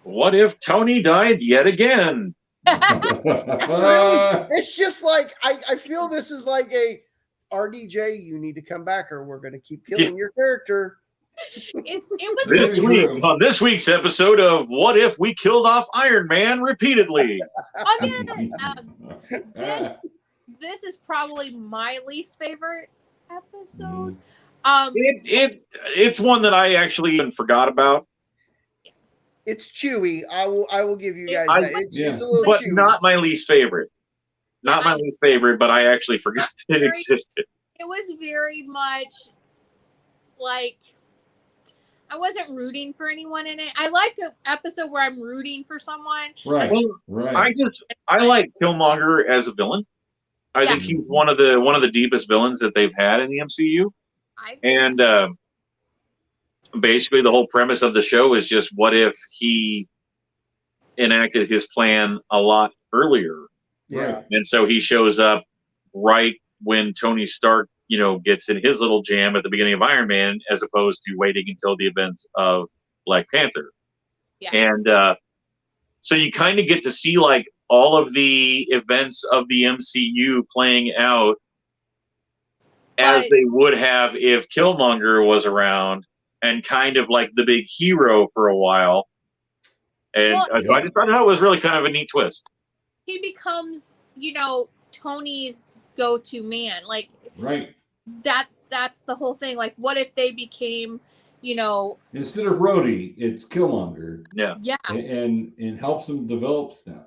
What if Tony died yet again? Really? It's just like I feel this is like a RDJ. You need to come back, or we're going to keep killing your character. It was this week on this week's episode of What If We Killed Off Iron Man Repeatedly. This is probably my least favorite episode. It's one that I actually even forgot about. It's chewy. I will give you guys that. It's a little but chewy. Not my least favorite. Not my least favorite, but I actually forgot that it existed. It was very much like I wasn't rooting for anyone in it. I like an episode where I'm rooting for someone. Right. Right. I like Killmonger as a villain. I think he's one of the deepest villains that they've had in the MCU. And basically the whole premise of the show is just what if he enacted his plan a lot earlier. Yeah. And so he shows up right when Tony Stark, gets in his little jam at the beginning of Iron Man, as opposed to waiting until the events of Black Panther. Yeah. And so you kind of get to see like all of the events of the MCU playing out as they would have if Killmonger was around and kind of like the big hero for a while. And I just thought it was really kind of a neat twist. He becomes, Tony's go-to man. Like, right. That's the whole thing. Like, what if they became, instead of Rhodey, it's Killmonger. Yeah. Yeah. And helps him develop stuff.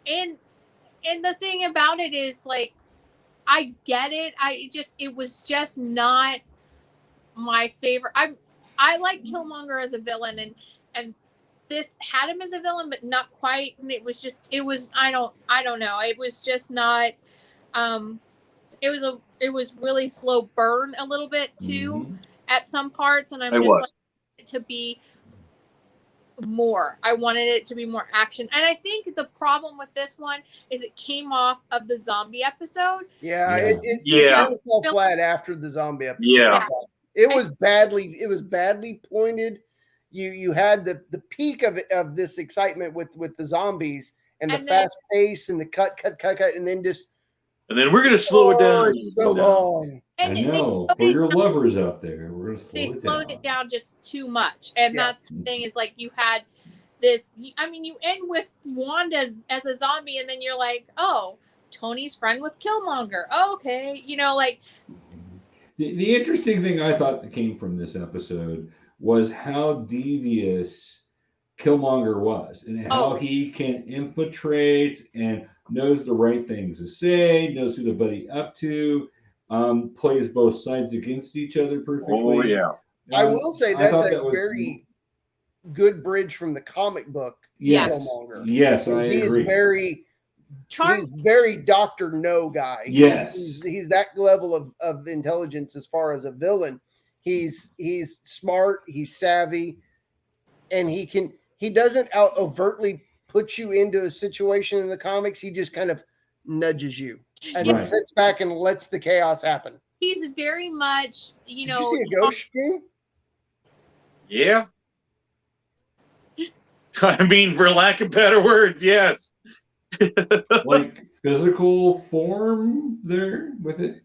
And And the thing about it is, like, I get it. It was just not my favorite. I like Killmonger as a villain, and this had him as a villain, but not quite. And it was I don't know. It was just not. It was really slow burn a little bit too at some parts, and I'm just like it to be more. I wanted it to be more action, and I think the problem with this one is it came off of the zombie episode. Yeah, it kind of fell flat after the zombie episode. Yeah, it was badly pointed. You had the peak of this excitement with the zombies and the fast pace and the cut, and then we're gonna slow it down. It's so long. And I know for your lovers out there, we're gonna they slowed it down just too much, and that's the thing is like you had this. I mean, you end with Wanda as a zombie, and then you're like, oh, Tony's friend with Killmonger. Okay, like. The interesting thing I thought that came from this episode was how devious Killmonger was and how he can infiltrate and knows the right things to say, knows who to buddy up to, plays both sides against each other perfectly. Oh, yeah. I will say that's a very good bridge from the comic book. Yeah. Killmonger. Yes, I he agree. Is very He's very Dr. No guy. Yes. He's that level of intelligence as far as a villain. He's smart, he's savvy, and he doesn't overtly put you into a situation in the comics. He just kind of nudges you and then sits back and lets the chaos happen. He's very much, Did you see a ghost, Shpoo? Yeah. I mean, for lack of better words, yes. Like physical form there with it.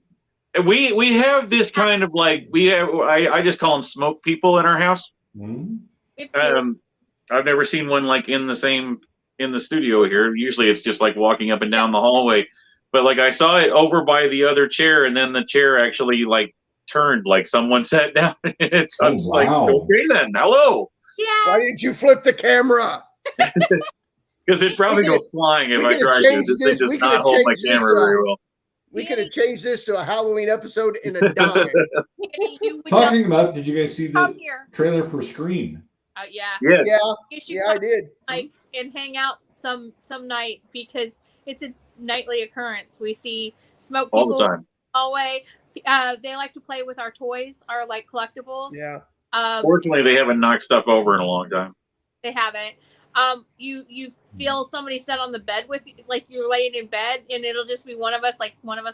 We have this kind of like I just call them smoke people in our house. Mm-hmm. I've never seen one like in the studio here. Usually it's just like walking up and down the hallway, but like I saw it over by the other chair, and then the chair actually like turned, like someone sat down. I'm just like, okay then, hello. Yeah. Why didn't you flip the camera? Because it'd probably go flying if I tried to. This thing does not hold my camera very well. We could have changed this to a Halloween episode in a dime. Talking about, did you guys see the trailer for Scream? Yeah. Yes. Yeah, I did. And hang out some night because it's a nightly occurrence. We see smoke people all the time. Hallway. They like to play with our toys, our like collectibles. Yeah. Fortunately, they haven't knocked stuff over in a long time. They haven't. You feel somebody sit on the bed with you, like you're laying in bed, and it'll just be one of us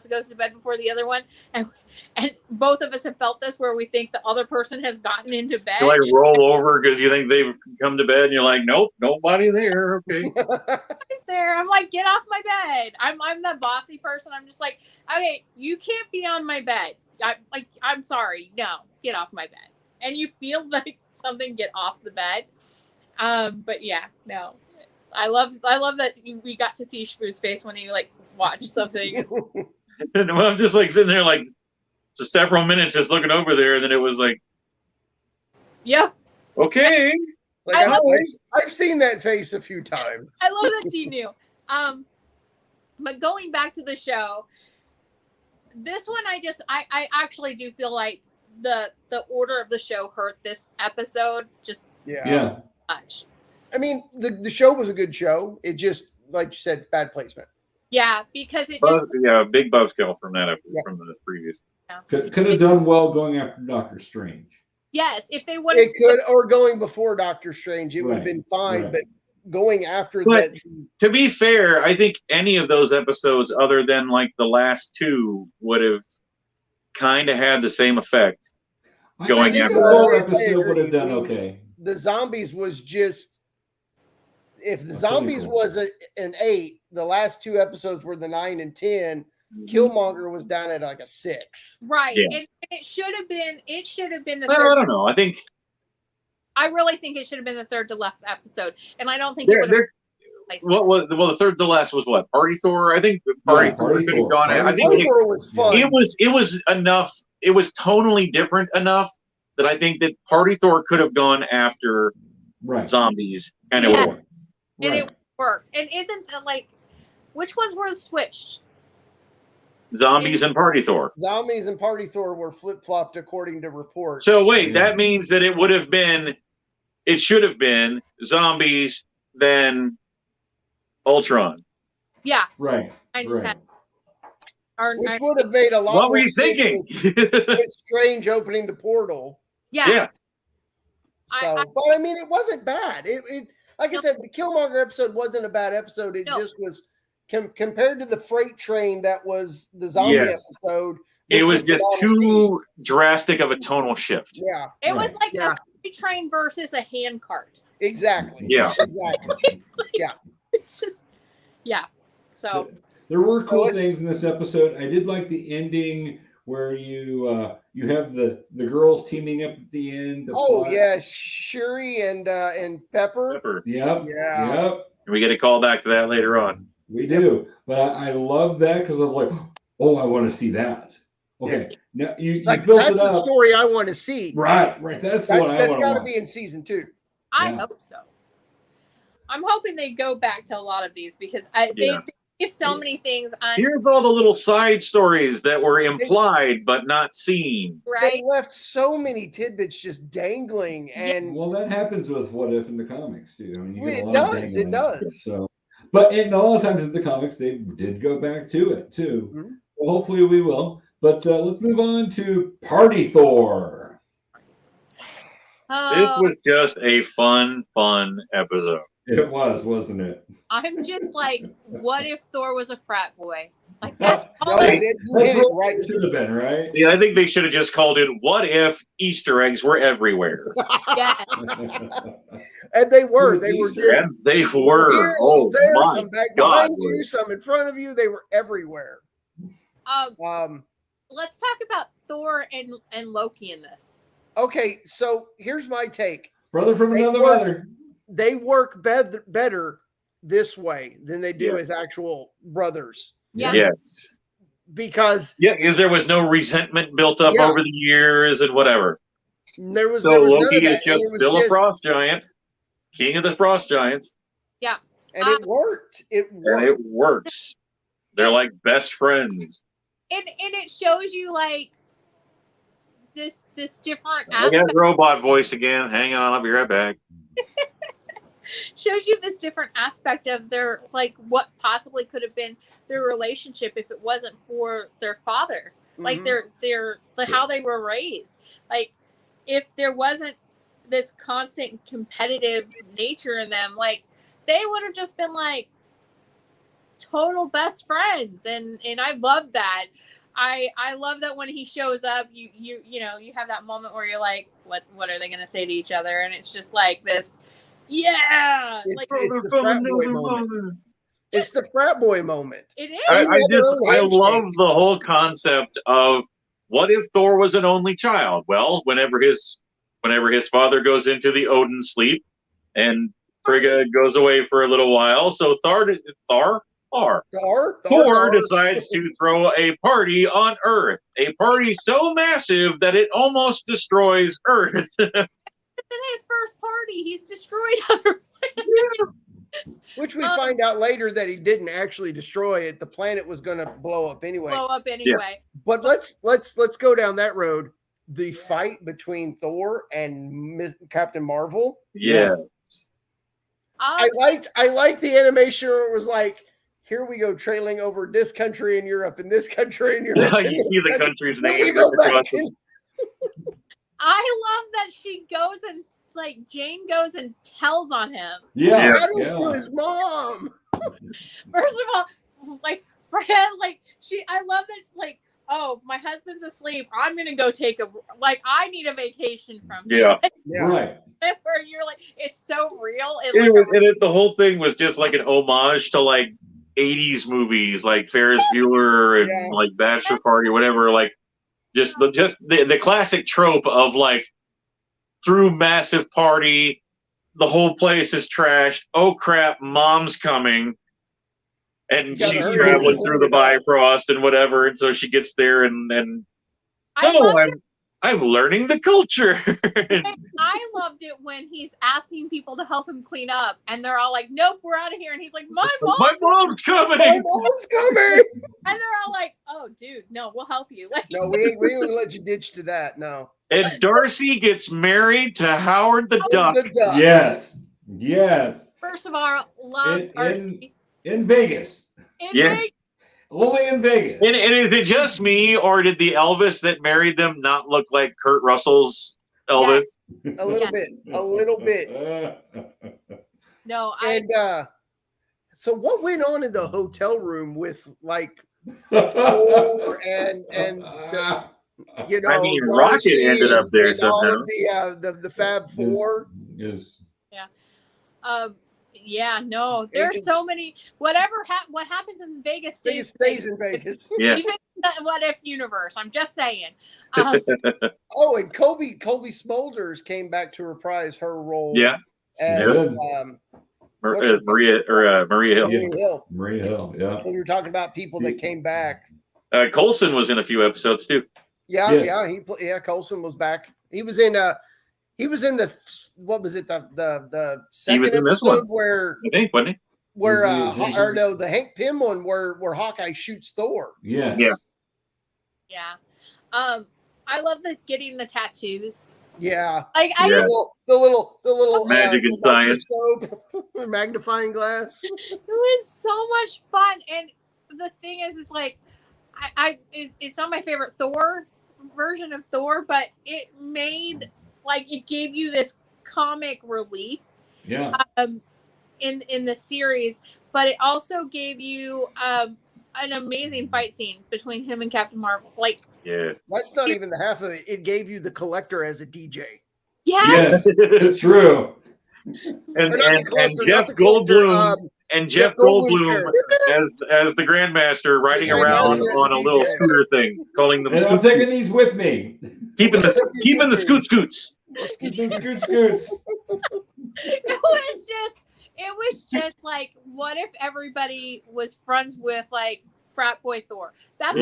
goes to bed before the other one, and both of us have felt this where we think the other person has gotten into bed. You like roll over because you think they've come to bed, and you're like, nope, nobody there. Okay. Nobody's there. I'm like, get off my bed. I'm the bossy person. I'm just like, okay, you can't be on my bed. I'm sorry. No, get off my bed. And you feel like something get off the bed. But yeah, no, I love that we got to see Shpoo's face when he like watched something. And I'm just like sitting there like just several minutes just looking over there, and then it was like, yep, okay. Like I've seen that face a few times. I love that he knew. But going back to the show, this one I actually do feel like the order of the show hurt this episode. Just much. I mean, the show was a good show. It just, like you said, bad placement. Yeah, because it big buzzkill from that from the previous. Yeah. Could have done well going after Doctor Strange. Yes, if they would. It could, or going before Doctor Strange, it would have been fine. But going after that. To be fair, I think any of those episodes, other than like the last two, would have kind of had the same effect. Going after the episode would have done okay. The zombies was just, if the zombies was an 8, the last two episodes were the 9 and 10. Killmonger was down at like a 6. Right, and it should have been. It should have been the. Well, I don't know. I really think it should have been the third to last episode, and I don't think it would have. The third to last was what? Party Thor. I think Party Thor could have gone. I think Thor was fun. It was enough. It was tonally different enough that I think that Party Thor could have gone after zombies, and it worked. And it worked. And isn't the Which ones were switched? Zombies and Party Thor. Zombies and Party Thor were flip-flopped according to reports. So wait, that means that it should have been Zombies, then Ultron. Yeah. Right. Which would have made a lot What more were you sense thinking? with Strange opening the portal. Yeah. So, but I mean, it wasn't bad. It like I said, the Killmonger episode wasn't a bad episode. It just was compared to the freight train that was the zombie episode. It was just too drastic of a tonal shift. Yeah. It was like a freight train versus a handcart. Exactly. Yeah. Exactly. It's just, So there were cool things in this episode. I did like the ending where you have the girls teaming up at the end. Shuri and Pepper. Yep. We get a call back to that later on. We do, but I love that because I'm like, oh, I want to see that. Okay, now you built that's it up. The story I want to see. Right. That's got to be in season 2. I hope so. I'm hoping they go back to a lot of these because they give so many things. Here's all the little side stories that were implied but not seen. Right. They left so many tidbits just dangling, and well, that happens with What If in the comics too. I mean, you get a it lot does. of It does. So, but a lot of times in the comics, they did go back to it too. Mm-hmm. Well, hopefully we will. But let's move on to Party Thor. This was just a fun episode. It was, wasn't it? I'm just like, what if Thor was a frat boy? Like that's right. Should have been, right? See, I think they should have just called it "What If Easter Eggs Were Everywhere." Yes. And they were. They were just. And they were. Here, oh there, my some back God! behind you, some in front of you. They were everywhere. Let's talk about Thor and Loki in this. Okay, so here's my take. Brother from another mother. They work better this way than they do as actual brothers. Yeah. Yes. Because there was no resentment built up over the years and whatever. There was Loki is just still a frost giant, king of the frost giants. Yeah. And it worked. It worked. And it works. They're like best friends. And it shows you like this different I aspect. got robot voice again. Hang on, I'll be right back. Shows you this different aspect of their like what possibly could have been their relationship if it wasn't for their father. Like their how they were raised. Like if there wasn't this constant competitive nature in them, like they would have just been like total best friends. And I love that. I love that when he shows up, you have that moment where you're like, what are they gonna say to each other? And it's just like this. Yeah, it's the frat boy moment. It's the frat boy moment. It is. I love the whole concept of what if Thor was an only child? Well, whenever his father goes into the Odin sleep, and Frigga goes away for a little while, so Thor decides to throw a party on Earth, a party so massive that it almost destroys Earth. In his first party, he's destroyed other planets. Which we find out later that he didn't actually destroy it. The planet was going to blow up anyway. Yeah. But let's go down that road. The fight between Thor and Captain Marvel. Yeah. I liked the animation where it was like, here we go trailing over this country in Europe and this country in Europe. You see the country's name. I love that she goes and like Jane goes and tells on him. Yeah. To his mom. First of all, like I love that like, oh, my husband's asleep. I'm gonna go I need a vacation from him. Right. Where you're like, it's so real. The whole thing was just like an homage to like 80s movies like Ferris Bueller and like Bachelor Party or whatever, like just the classic trope of like through massive party, the whole place is trashed. Oh crap, mom's coming. And she's traveling through the Bifrost and whatever, and so she gets there and I'm learning the culture. I loved it when he's asking people to help him clean up, and they're all like, "Nope, we're out of here." And he's like, "My mom's coming. My mom's coming." And they're all like, "Oh, dude, no, we'll help you." Like, no, we ain't gonna let you ditch to that. No. And Darcy gets married to Howard the Duck. Yes. First of all, love Darcy in Vegas. Vegas. Only in Vegas. And is it just me, or did the Elvis that married them not look like Kurt Russell's Elvis? Yes. A little bit. No, so what went on in the hotel room with like and you know, I mean, Rocket ended up there and all of the Fab Four. Yes. Yeah. Yeah, no, there's so many. what happens in Vegas stays in Vegas. Yeah. Even the What If universe. I'm just saying. Oh, and Kobe Smulders came back to reprise her role. Yeah. As Maria Hill. Maria Hill. Yeah. We were talking about people that came back. Coulson was in a few episodes too. Yeah. Coulson was back. He was in the what was it the second episode where I think, wasn't he? Where the Hank Pym one where Hawkeye shoots Thor. Yeah. I love getting the tattoos. Yeah. Like the little magic and science magnifying glass. It was so much fun, and the thing is like it's not my favorite Thor version of Thor, but it made it gave you this comic relief. Yeah. In the series, but it also gave you an amazing fight scene between him and Captain Marvel. That's not even the half of it. It gave you the Collector as a DJ. Yes, it's true. And Jeff Goldblum Jeff Goldblum as the Grandmaster riding around on a little scooter thing, calling them. I'm taking these with me. Keeping the scoots. It was just like, what if everybody was friends with frat boy Thor? That's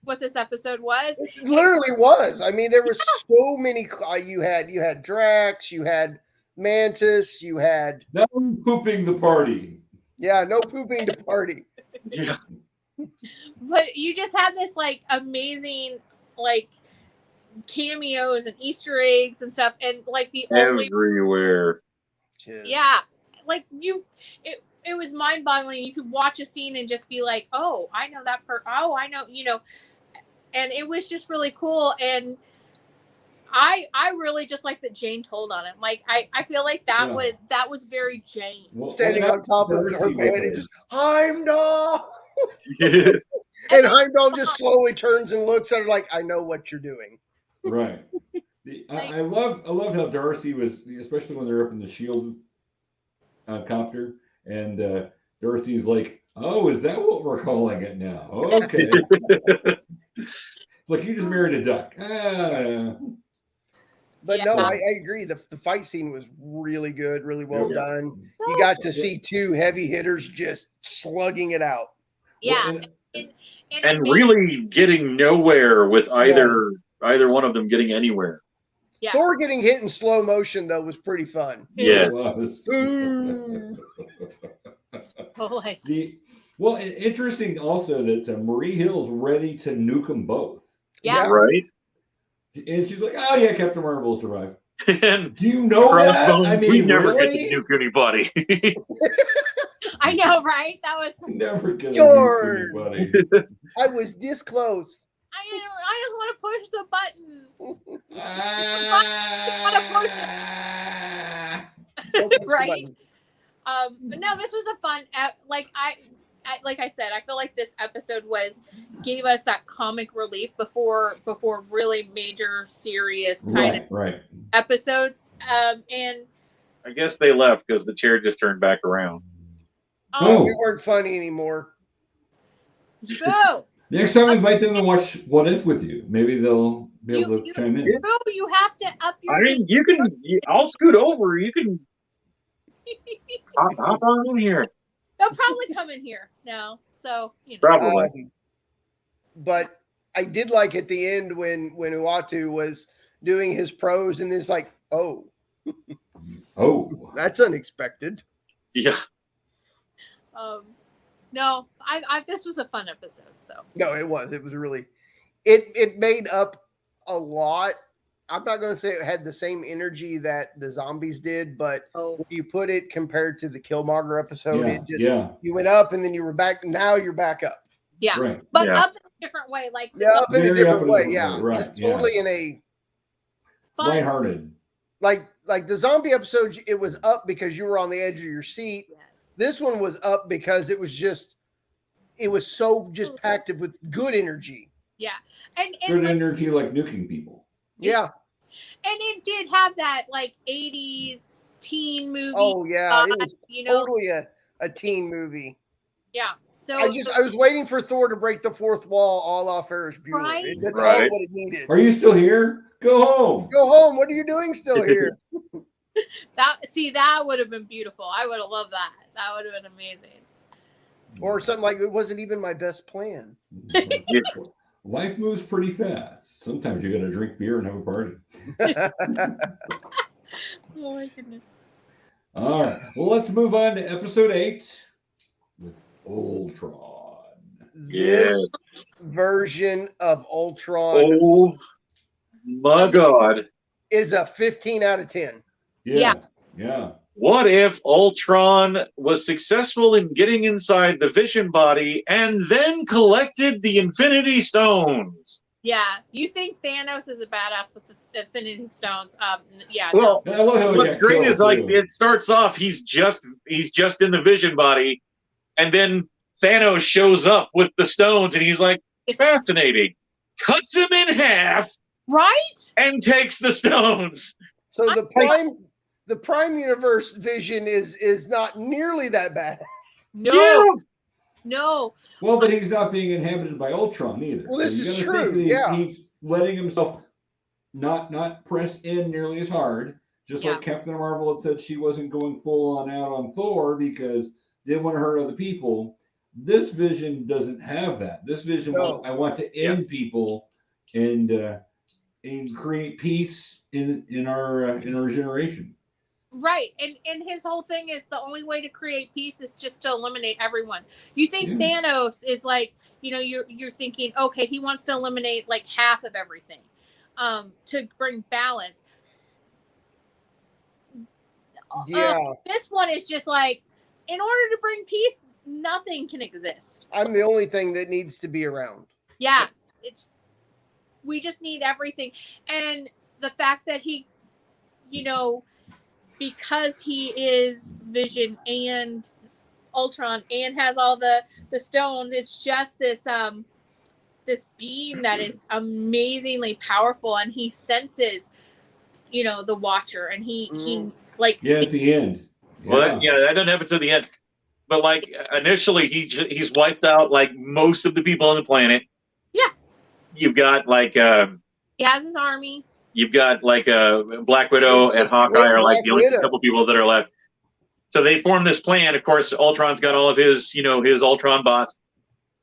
what this episode was. It literally was. I mean, there were so many. You had Drax, you had Mantis, you had no pooping the party. Yeah, no pooping the party. Yeah. But you just had this amazing cameos and Easter eggs and stuff, and everywhere. Yeah, it was mind-boggling. You could watch a scene and just be like, "Oh, I know that part. Oh, I know," and it was just really cool. And I really just like that Jane told on him. I feel like that was very Jane. Standing on top of her bed and just Heimdall. And Heimdall just slowly turns and looks at her like, I know what you're doing. Right. I love how Darcy was, especially when they're up in the shield copter, and Darcy's like, "Oh, is that what we're calling it now? Okay." It's like you just married a duck. But no, I agree. The fight scene was really good, really well done. You got to see two heavy hitters just slugging it out. Yeah. And really getting nowhere with either one of them getting anywhere. Yeah. Thor getting hit in slow motion though was pretty fun. Yes. Interesting also that Marie Hill's ready to nuke them both. Yeah. Right. And she's like, "Oh yeah, Captain Marvel will survive." And do you know that? I mean, we never get to nuke anybody. I know, right? That was never get George. I was this close. I just want to push the button. Right? But no, this was a fun. Like I said, I feel like this episode gave us that comic relief before really major serious kind of episodes. And I guess they left because the chair just turned back around. We weren't funny anymore. Shpoo. Next time, invite them to watch What If with you. Maybe they'll be able to chime in. Shpoo, you have to up your. I'll scoot over. You can hop on in here. They'll probably come in here now, so Probably. But I did like at the end when Uatu was doing his prose and it's like, oh, that's unexpected. Yeah. No, I this was a fun episode. So no, it was really, it made up a lot. I'm not going to say it had the same energy that the zombies did, but when you put it compared to the Killmonger episode, it just you went up and then you were back. Now you're back up. Yeah, right. But up in a different way, like up in a different way. Yeah, right. Just totally in a lighthearted. Like the zombie episode, it was up because you were on the edge of your seat. Yes. This one was up because it was so just packed with good energy. Yeah, and good energy, like nuking people. Yeah, and it did have that like 80s teen movie. Oh yeah, it was totally a teen movie. Yeah. So I was waiting for Thor to break the fourth wall, a la Ferris Bueller. Right? That's all what it needed. Are you still here? Go home. Go home. What are you doing still here? that would have been beautiful. I would have loved that. That would have been amazing. Or something like, it wasn't even my best plan. Life moves pretty fast. Sometimes you got to drink beer and have a party. Oh my goodness. All right. Well, let's move on to episode 8 with Ultron. This version of Ultron. Oh my God. Is a 15 out of 10. Yeah. What if Ultron was successful in getting inside the Vision body and then collected the Infinity Stones? Yeah, you think Thanos is a badass with the Infinity Stones? Yeah. Well, no. what's great is like it starts off. He's just in the Vision body, and then Thanos shows up with the stones, and he's like, fascinating. Cuts him in half, right, and takes the stones. So the Prime Universe Vision is not nearly that badass. No. Well, but he's not being inhabited by Ultron either. Well, this is true. He's letting himself not press in nearly as hard. Just like Captain Marvel had said, she wasn't going full on out on Thor because they didn't want to hurt other people. This Vision doesn't have that. This Vision, I want to end people and create peace in our generation. Right, and his whole thing is the only way to create peace is just to eliminate everyone. You think Thanos is like, you're thinking, okay, he wants to eliminate like half of everything, to bring balance. This one is just like, in order to bring peace, nothing can exist. I'm the only thing that needs to be around. Yeah, we just need everything, and the fact that he, because he is Vision and Ultron and has all the stones, it's just this this beam that is amazingly powerful, and he senses, the Watcher, and he like at the end. Well, that doesn't happen to the end. But like initially, he's wiped out like most of the people on the planet. Yeah. You've got like he has his army. You've got like a Black Widow and Hawkeye are like the only couple people that are left. So they form this plan. Of course, Ultron's got all of his, his Ultron bots.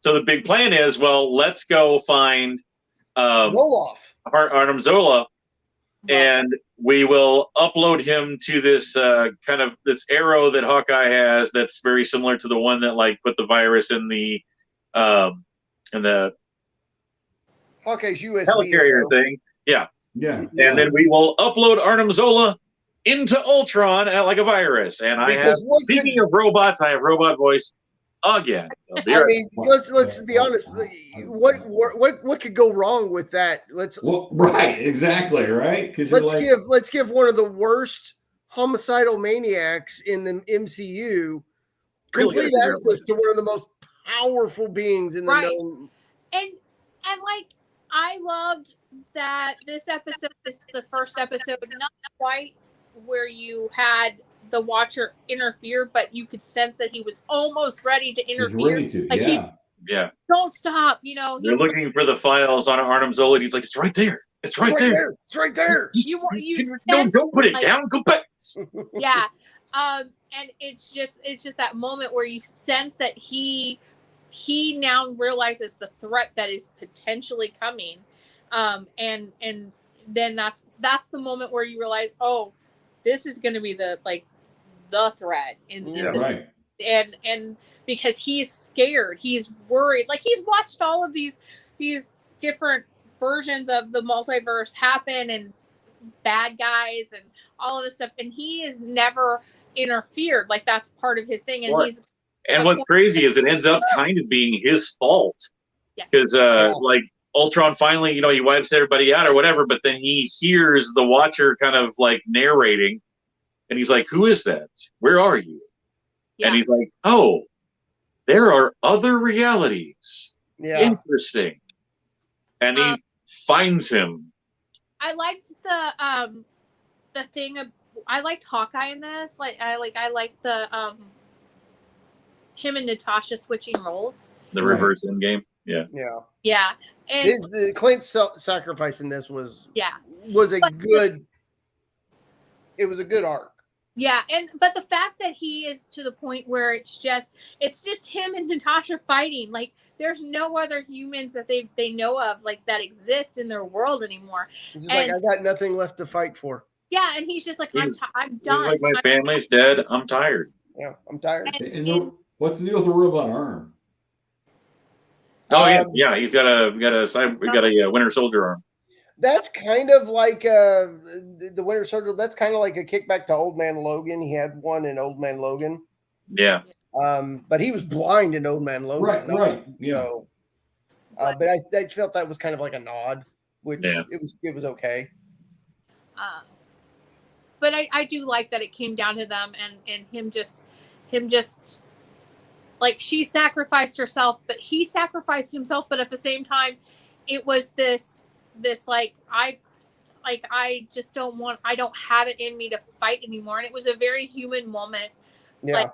So the big plan is, well, let's go find Zoloff. Arnim Zola, and we will upload him to this kind of this arrow that Hawkeye has that's very similar to the one that like put the virus in the Hawkeye's USB helicarrier thing. Yeah. Yeah. And then we will upload Arnim Zola into Ultron like a virus. And speaking of robots, I have robot voice again. I mean, let's be honest. What could go wrong with that? Right, exactly, right. Let's give one of the worst homicidal maniacs in the MCU complete access to one of the most powerful beings in the known. And like, I loved that this episode is the first episode, not quite where you had the Watcher interfere, but you could sense that he was almost ready to interfere. Don't stop, They're looking for the files on Arnim Zola. He's like, it's right there. It's right there. It's right there. Don't put it down. Go back. Yeah. And it's just that moment where you sense that he he now realizes the threat that is potentially coming. And then that's the moment where you realize, oh, this is going to be the threat in this, right. and because he's scared, he's worried, like he's watched all of these different versions of the multiverse happen and bad guys and all of this stuff, and he is never interfered. Like that's part of his thing, and what's crazy is it ends up kind of being his fault, because like Ultron finally, he wipes everybody out or whatever, but then he hears the Watcher kind of like narrating, and he's like, "Who is that? Where are you?" And he's like, "Oh, there are other realities. Interesting." And he finds him. I liked the thing of, I liked Hawkeye in this. I liked the him and Natasha switching roles. The reverse Endgame. Yeah. And the Clint's sacrifice in this was a good arc. Yeah, but the fact that he is to the point where it's just him and Natasha fighting, like there's no other humans that they know of like that exist in their world anymore. He's just like, I got nothing left to fight for. Yeah, and he's just like, I'm done. He's like, my family's dead. I'm tired. Yeah, I'm tired. And what's the deal with the robot arm? Oh yeah, he's got a Winter Soldier arm. That's kind of like the Winter Soldier. That's kind of like a kickback to Old Man Logan. He had one in Old Man Logan. Yeah. But he was blind in Old Man Logan. Right. Yeah. So, but I felt that was kind of like a nod, which it was okay. But I do like that it came down to them and him just like she sacrificed herself, but he sacrificed himself. But at the same time, it was this like I just I don't have it in me to fight anymore. And it was a very human moment. Yeah. Like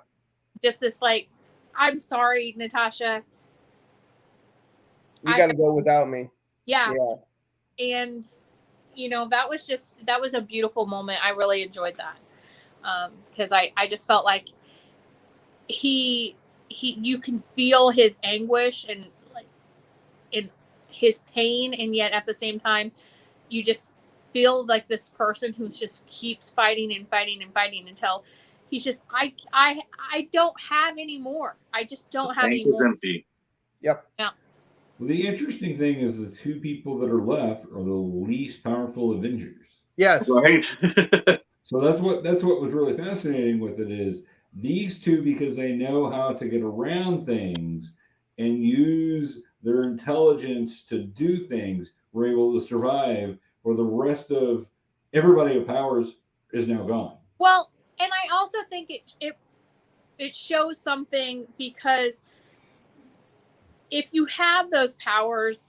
just this like, I'm sorry, Natasha. You got to go without me. Yeah. And that was a beautiful moment. I really enjoyed that. Because I just felt like you can feel his anguish and like in his pain, and yet at the same time you just feel like this person who just keeps fighting and fighting and fighting until he's just I don't have any more. I just don't have any more. The tank is empty. Yep. Yeah. Well, the interesting thing is the two people that are left are the least powerful Avengers. Yes. Right. So that's what was really fascinating with it is these two, because they know how to get around things and use their intelligence to do things, were able to survive, where the rest of everybody of powers is now gone. Well, and I also think it shows something, because if you have those powers,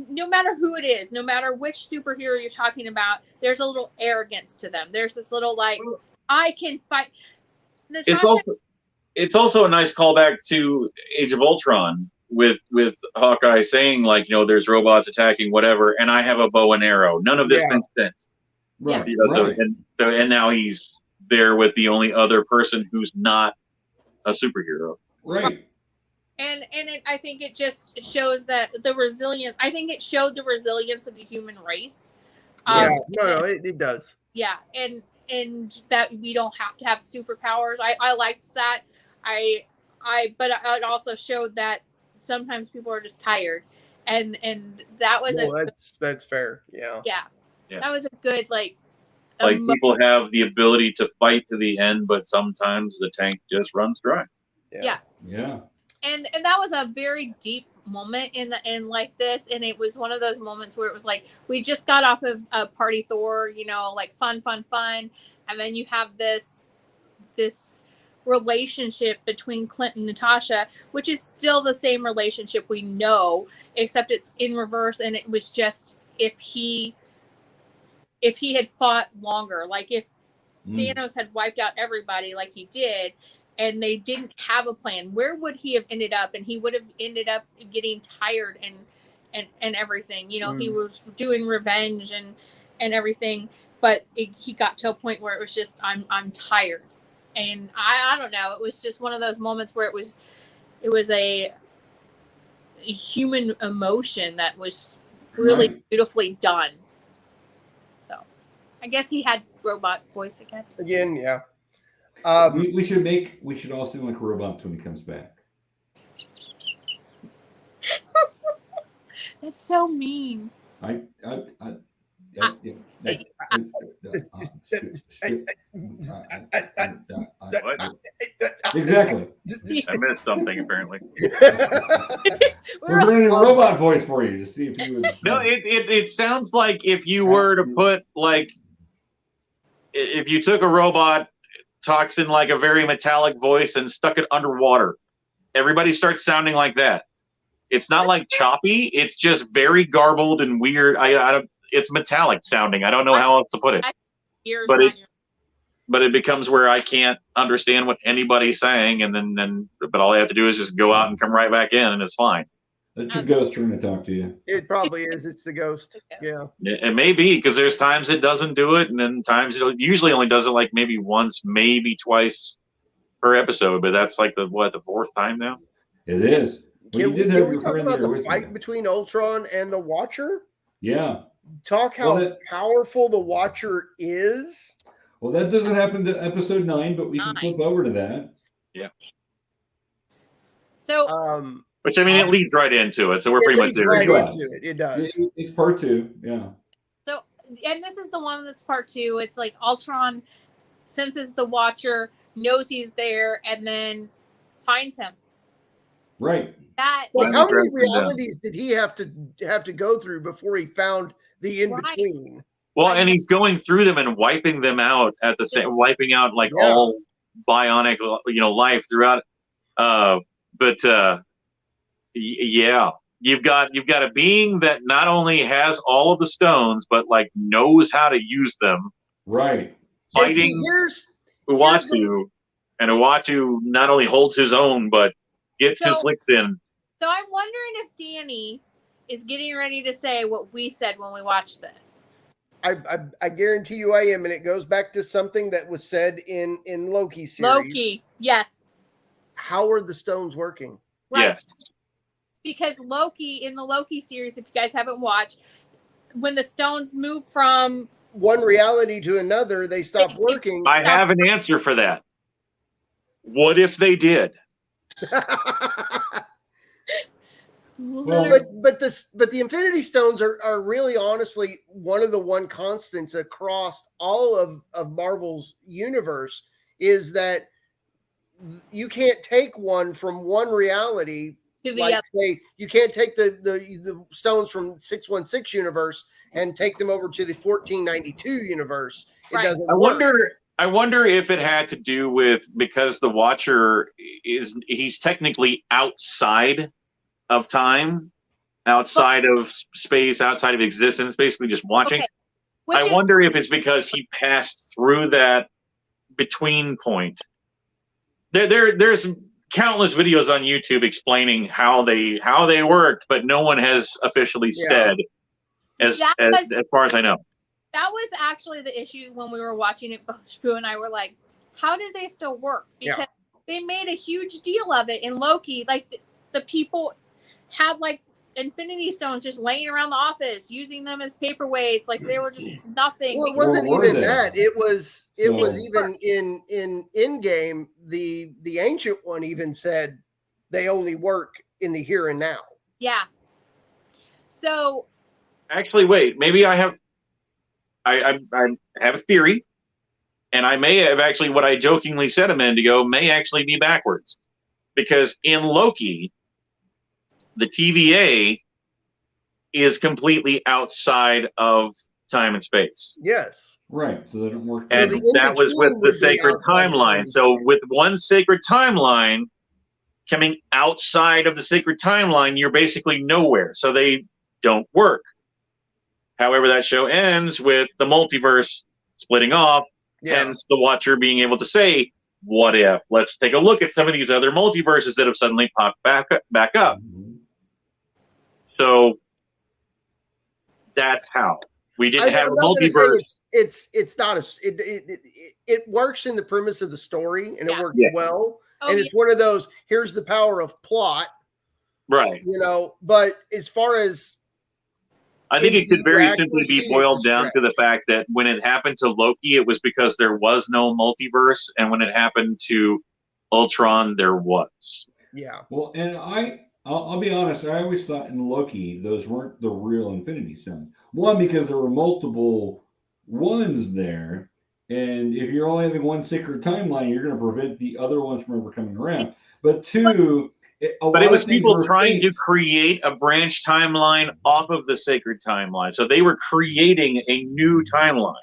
no matter who it is, no matter which superhero you're talking about, there's a little arrogance to them. There's this little like, I can fight. Natasha, it's also a nice callback to Age of Ultron with Hawkeye saying like, there's robots attacking whatever, and I have a bow and arrow. None of this makes sense. Right. So, and now he's there with the only other person who's not a superhero. Right. And I think it shows that the resilience. I think it showed the resilience of the human race. It does. Yeah, and that we don't have to have superpowers. I liked that. But it also showed that sometimes people are just tired, and that was that's fair. Yeah. That was a good like people have the ability to fight to the end, but sometimes the tank just runs dry. Yeah. And that was a very deep moment in like this, and it was one of those moments where it was like we just got off of a Party Thor, like fun, and then you have this relationship between Clint and Natasha, which is still the same relationship we know, except it's in reverse, and it was just if he had fought longer, like if Thanos had wiped out everybody like he did, and they didn't have a plan, where would he have ended up? And he would have ended up getting tired and everything. He was doing revenge and everything, but he got to a point where it was just, I'm tired. And I don't know. It was just one of those moments where it was human emotion that was really beautifully done. So I guess he had robot voice again. Again, yeah. We should all seem like robots when he comes back. That's so mean. Exactly. I missed something apparently. We're doing a robot voice for you to see if you would. No, it sounds like if you were to put like, if you took a robot, talks in like a very metallic voice and stuck it underwater, everybody starts sounding like that. It's not like choppy. It's just very garbled and weird. It's metallic sounding. I don't know how else to put it. But it becomes where I can't understand what anybody's saying, and but all I have to do is just go out and come right back in, and it's fine. That's your ghost trying to talk to you. It probably is. It's the ghost. Yeah. It may be, because there's times it doesn't do it, and then times it usually only does it like maybe once, maybe twice per episode. But that's like the fourth time now. It is. Can we talk about the fight between Ultron and the Watcher? Yeah. Talk how powerful the Watcher is. Well, that doesn't happen to episode 9, but we can flip over to that. Yeah. So, which I mean, it leads right into it. So we're pretty much there. Right into it. It does. It's part 2. Yeah. So, and this is the one that's part 2. It's like Ultron senses the Watcher, knows he's there, and then finds him. Right. Well, how many realities did he have to go through before he found the in between? Right. Well, and he's going through them and wiping them out at the same, wiping out like all bionic, life throughout. Yeah, you've got a being that not only has all of the stones, but like knows how to use them. Right. Fighting Uatu, and Uatu not only holds his own, but gets his licks in. So I'm wondering if Danny is getting ready to say what we said when we watched this. I guarantee you I am, and it goes back to something that was said in Loki series. Loki, yes. How are the stones working? Right. Yes. Because Loki, in the Loki series, if you guys haven't watched, when the stones move from one reality to another, they stop working. I have an answer for that. What if they did? Well, but the Infinity Stones are really honestly one of the constants across all of Marvel's universe is that you can't take one from one reality to the other. Say you can't take the stones from 616 universe and take them over to the 1492 universe. It doesn't work. I wonder if it had to do with, because the Watcher he's technically outside of time, outside of space, outside of existence, basically just watching. Okay. I wonder if it's because he passed through that between point. There's countless videos on YouTube explaining how they worked, but no one has officially said as far as I know. That was actually the issue when we were watching it. Both Shpoo and I were like, how did they still work? Because they made a huge deal of it in Loki. Like the people have like Infinity Stones just laying around the office, using them as paperweights. Like they were just nothing. Well, it wasn't even that. It was even in Endgame, the Ancient One even said they only work in the here and now. Yeah. So actually, wait, maybe I have a theory, and I may have actually, what I jokingly said a minute ago may actually be backwards, because in Loki, the TVA is completely outside of time and space. Yes. Right. So they don't work. And that was with the sacred timeline. So with one sacred timeline coming outside of the sacred timeline, you're basically nowhere. So they don't work. However, that show ends with the multiverse splitting off, hence the Watcher being able to say, what if? Let's take a look at some of these other multiverses that have suddenly popped back up. Mm-hmm. So that's how we didn't have a multiverse. It's not it works in the premise of the story, and it works well. And it's one of those, here's the power of plot. Right. You know, but as far as I think it could very simply accuracy, be boiled it's a down to the stretch. fact that when it happened to Loki, it was because there was no multiverse, and when it happened to Ultron, there was. Yeah. Well, and I'll be honest, I always thought in Loki those weren't the real Infinity Stones. One, because there were multiple ones there, and if you're only having one sacred timeline, you're going to prevent the other ones from ever coming around. But two, But it was people were trying to fake. create a branch timeline off of the sacred timeline. So they were creating a new timeline.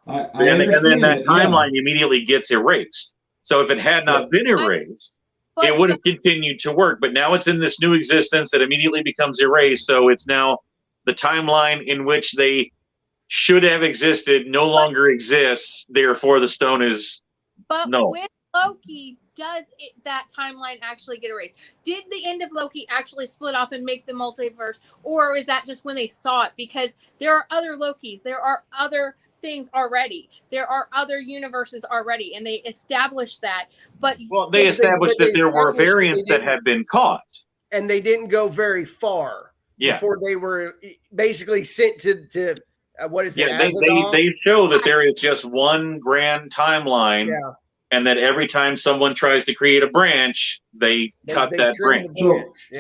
I And then that understand timeline immediately gets erased. So if it had not been erased, it would have continued to work. But now it's in this new existence that immediately becomes erased. So it's now the timeline in which they should have existed no longer exists. Therefore, the stone is no. With Loki, does that timeline actually get erased? Did the end of Loki actually split off and make the multiverse, or is that just when they saw it? Because there are other Lokis, there are other things already, there are other universes already, and they established that. But they established that there were variants that had been caught, and they didn't go very far before they were basically sent to what is it? Yeah, they show that there is just one grand timeline. Yeah. And that every time someone tries to create a branch, they cut that branch.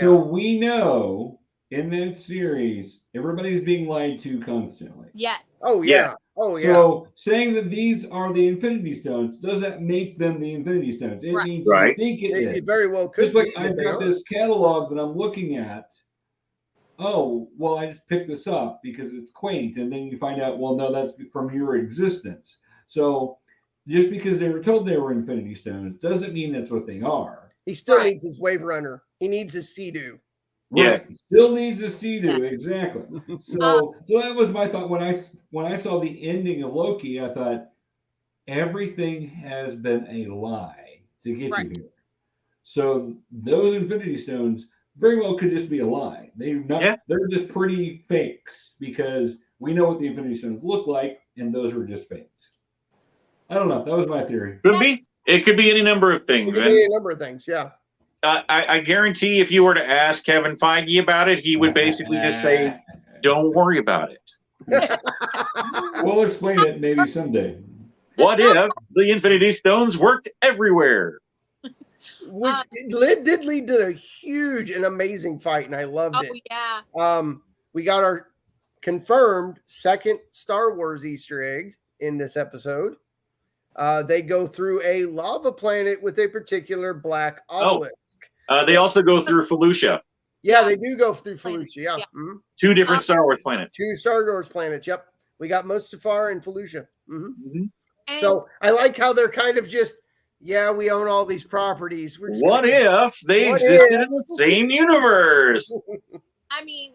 So we know in that series, everybody's being lied to constantly. Yes. Oh, yeah. Oh, yeah. So saying that these are the Infinity Stones doesn't make them the Infinity Stones. It means you think it is. It very well could Just like I've got this catalog that I'm looking at. Oh, well, I just picked this up because it's quaint. And then you find out, well, no, that's from your existence. So just because they were told they were Infinity Stones doesn't mean that's what they are. He still needs his Wave Runner. He needs his Sea-Doo. Right. He still needs a Sea-Doo, exactly. So that was my thought when I saw the ending of Loki. I thought everything has been a lie to get you here. So those Infinity Stones very well could just be a lie. They're just pretty fakes because we know what the Infinity Stones look like, and those are just fakes. I don't know. That was my theory. Could be. It could be any number of things. It could be any number of things, yeah. I guarantee if you were to ask Kevin Feige about it, he would basically just say, don't worry about it. We'll explain it maybe someday. What if the Infinity Stones worked everywhere? Which did lead to a huge and amazing fight, and I loved it. Yeah. We got our confirmed second Star Wars Easter egg in this episode. They go through a lava planet with a particular black obelisk. They also go through Felucia. Yeah, they do go through Felucia. Yeah. Mm-hmm. 2 different Star Wars planets. 2 Star Wars planets. Yep. We got Mustafar and Felucia. So I like how they're kind of just, we own all these properties. What if they existed in the same universe? I mean,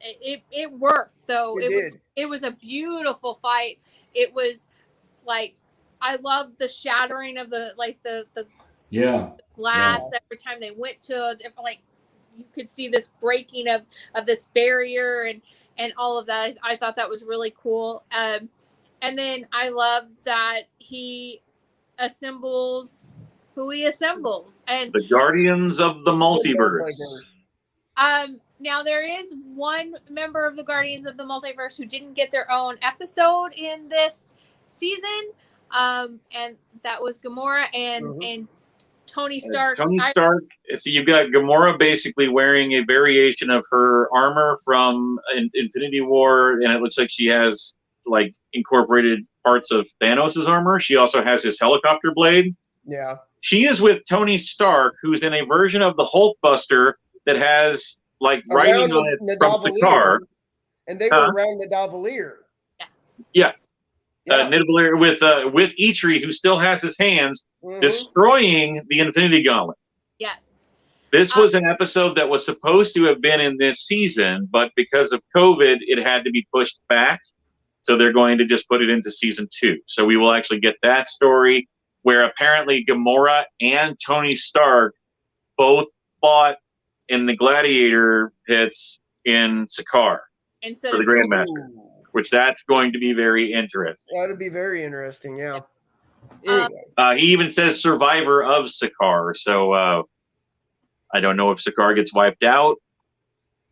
it worked though. It was a beautiful fight. It was like, I loved the shattering of the glass every time they went to a different, like, you could see this breaking of this barrier and all of that. I thought that was really cool. And then I love that he assembles who he assembles, and the Guardians of the Multiverse. Now there is one member of the Guardians of the Multiverse who didn't get their own episode in this season, and that was Gamora and Tony Stark. Tony Stark. So you've got Gamora basically wearing a variation of her armor from Infinity War, and it looks like she has like incorporated parts of Thanos' armor. She also has his helicopter blade. Yeah. She is with Tony Stark, who's in a version of the Hulkbuster that has like writing on it from Sakaar. And they were around Nidavellir. Yeah. Nidavellir with Eitri, who still has his hands, destroying the Infinity Gauntlet. Yes. This was an episode that was supposed to have been in this season, but because of COVID, it had to be pushed back. So they're going to just put it into season 2. So we will actually get that story where apparently Gamora and Tony Stark both fought in the gladiator pits in Sakaar for the Grandmaster, which that's going to be very interesting. That'd be very interesting, yeah. Anyway. He even says survivor of Sakaar. So I don't know if Sakaar gets wiped out.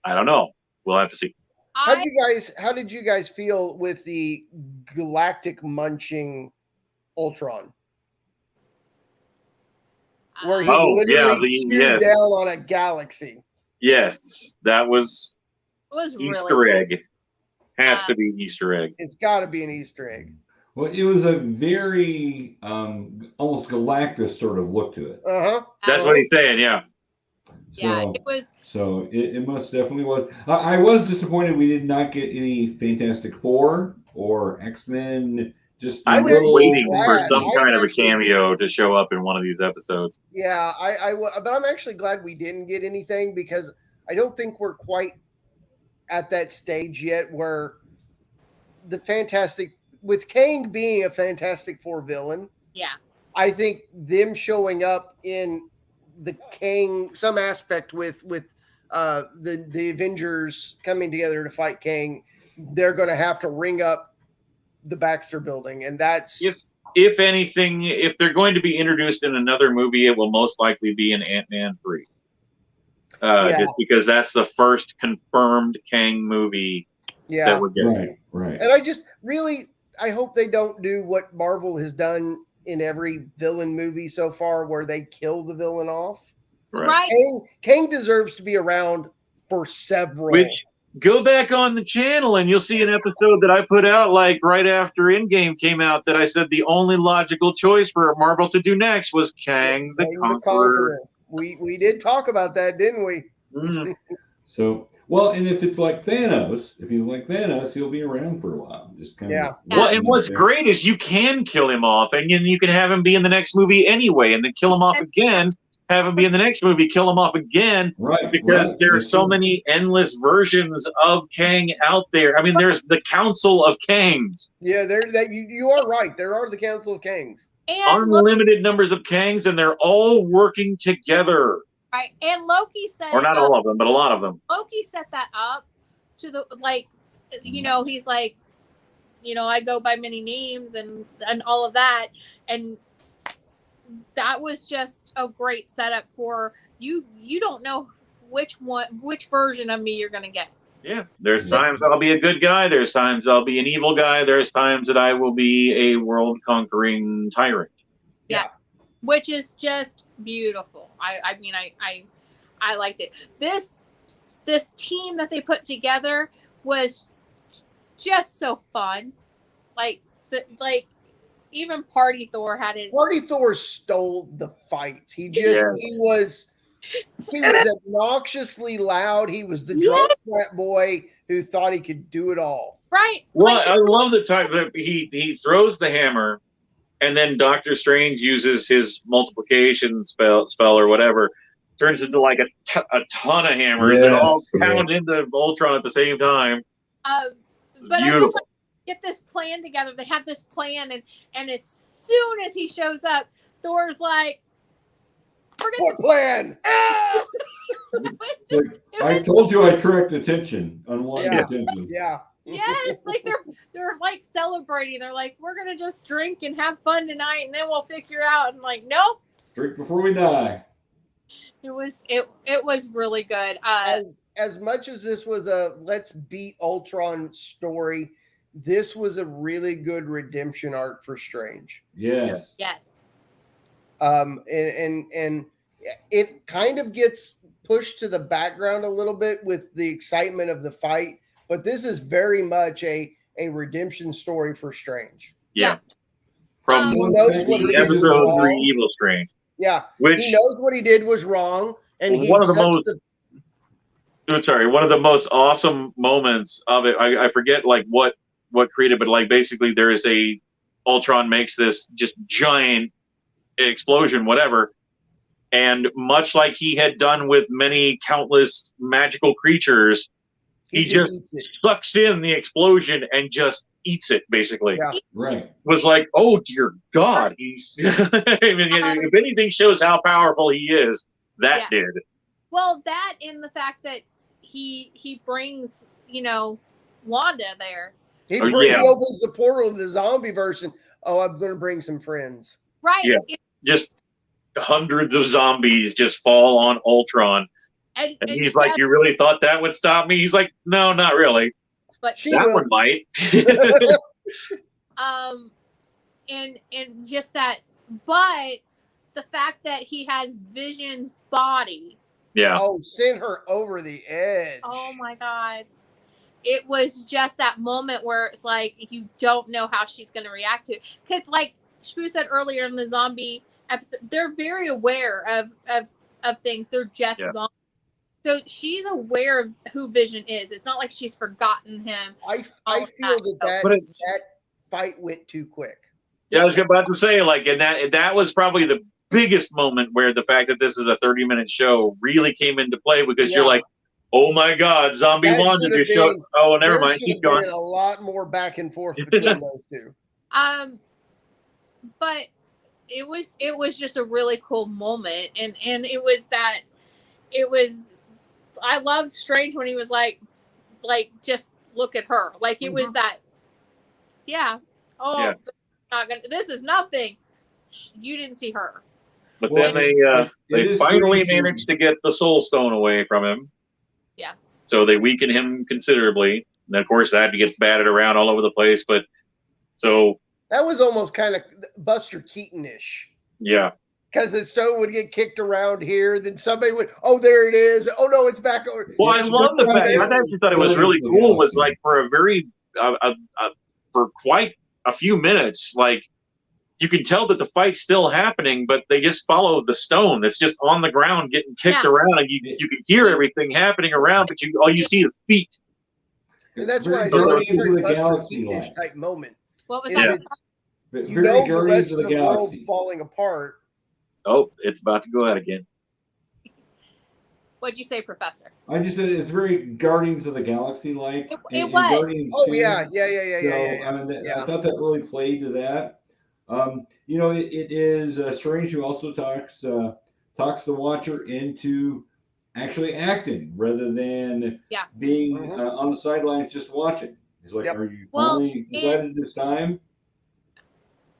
I don't know. We'll have to see. How did you guys feel with the galactic munching Ultron? Where he literally chewed down on a galaxy. Yes, that was really Easter egg. Has to be Easter egg. It's got to be an Easter egg. Well, it was a very almost Galactus sort of look to it. That's what he's saying. Yeah. Yeah, it was. So it most definitely was. I was disappointed we did not get any Fantastic Four or X-Men. Just I was waiting for some kind of a cameo to show up in one of these episodes. Yeah, but I'm actually glad we didn't get anything because I don't think we're quite at that stage yet where with Kang being a Fantastic Four villain. Yeah. I think them showing up in the Kang, some aspect with the Avengers coming together to fight Kang, they're going to have to ring up the Baxter Building, and that's if anything, if they're going to be introduced in another movie, it will most likely be in Ant-Man 3. Just because that's the first confirmed Kang movie that we're getting. Right. And I hope they don't do what Marvel has done in every villain movie so far, where they kill the villain off. Right. Kang deserves to be around for several. Which, go back on the channel and you'll see an episode that I put out like right after Endgame came out that I said the only logical choice for Marvel to do next was Kang the Conqueror. We did talk about that, didn't we? Mm. So, well, and if it's like Thanos, he'll be around for a while. Just kind of. Well, and what's great is you can kill him off, and you can have him be in the next movie anyway, and then kill him off again. Have him be in the next movie, kill him off again. Right. Because there are so many endless versions of Kang out there. I mean, there's the Council of Kangs. Yeah, you are right. There are the Council of Kangs. And unlimited numbers of Kangs, and they're all working together. Right, and Loki set or not all of them, but a lot of them. Loki set that up to the he's like, I go by many names and all of that, and that was just a great setup for you. You don't know which version of me you're gonna get. Yeah, there's times I'll be a good guy. There's times I'll be an evil guy. There's times that I will be a world-conquering tyrant. Yeah, which is just beautiful. I mean, I liked it. This team that they put together was just so fun. Like even Party Thor had his. Party Thor stole the fight. He was obnoxiously loud. He was the drunk frat boy who thought he could do it all. Right. Well, I love the time that he throws the hammer, and then Doctor Strange uses his multiplication spell or whatever, turns into like a ton of hammers that all pound into Ultron at the same time. But I just get this plan together. They had this plan, and as soon as he shows up, Thor's like, "What plan?" I told you I tracked attention, unwanted attention. Yeah. Yes, like they're like celebrating. They're like, we're gonna just drink and have fun tonight, and then we'll figure out. And like, nope. Drink before we die. It was really good. As much as this was a let's beat Ultron story, this was a really good redemption arc for Strange. Yes. Yes. And it kind of gets pushed to the background a little bit with the excitement of the fight, but this is very much a redemption story for Strange. Yeah. From episode 3 Evil Strange. Yeah. He knows what he did was wrong, and one of the most awesome moments of it. I forget like what created, but like basically there is Ultron makes this just giant explosion, whatever. And much like he had done with many countless magical creatures, he just sucks in the explosion and just eats it, basically. Yeah. Right. Was like, oh dear God, he's I mean, if anything shows how powerful he is, that did. Well, that in the fact that he brings, Wanda there. He opens the portal to the zombie version. Oh, I'm gonna bring some friends. Right. Yeah. hundreds of zombies just fall on Ultron. And he's like, "You really thought that would stop me?" He's like, "No, not really. But that one might." and just that, but the fact that he has Vision's body. Yeah. Oh, send her over the edge. Oh my God. It was just that moment where it's like you don't know how she's going to react to it. Because like Shpoo said earlier in the zombie episode, they're very aware of things. They're just zombies. So she's aware of who Vision is. It's not like she's forgotten him. I feel that fight went too quick. Yeah, I was about to say, like, and that was probably the biggest moment where the fact that this is a 30-minute show really came into play, because you're like, oh my God, Zombie Wanda just showed. Oh, never mind. Keep going. A lot more back and forth between those two. But it was just a really cool moment, and it was. I loved Strange when he was like just look at her, like it was that. This is nothing. You didn't see her. But then they finally managed to get the Soul Stone away from him. Yeah. So they weaken him considerably. And of course that gets batted around all over the place. But so that was almost kind of Buster Keaton-ish. Yeah. Because the stone would get kicked around here, then somebody would, oh, there it is. Oh no, it's back over. Well, I love the fact. I actually thought it was really cool. Was like for a very for quite a few minutes, like you can tell that the fight's still happening, but they just follow the stone that's just on the ground getting kicked around, and you can hear everything happening around, but all you see is feet. And that's why I said it's a very Buster Keaton-ish type moment. What was that? You know the rest of the world's falling apart. Oh, it's about to go out again. What'd you say, Professor? I just said it's very Guardians of the Galaxy like. It was. Oh yeah. I mean, I thought that really played to that. You know, it is Strange who also talks the Watcher into actually acting rather than being on the sidelines just watching. He's like, "Are you finally decided this time?"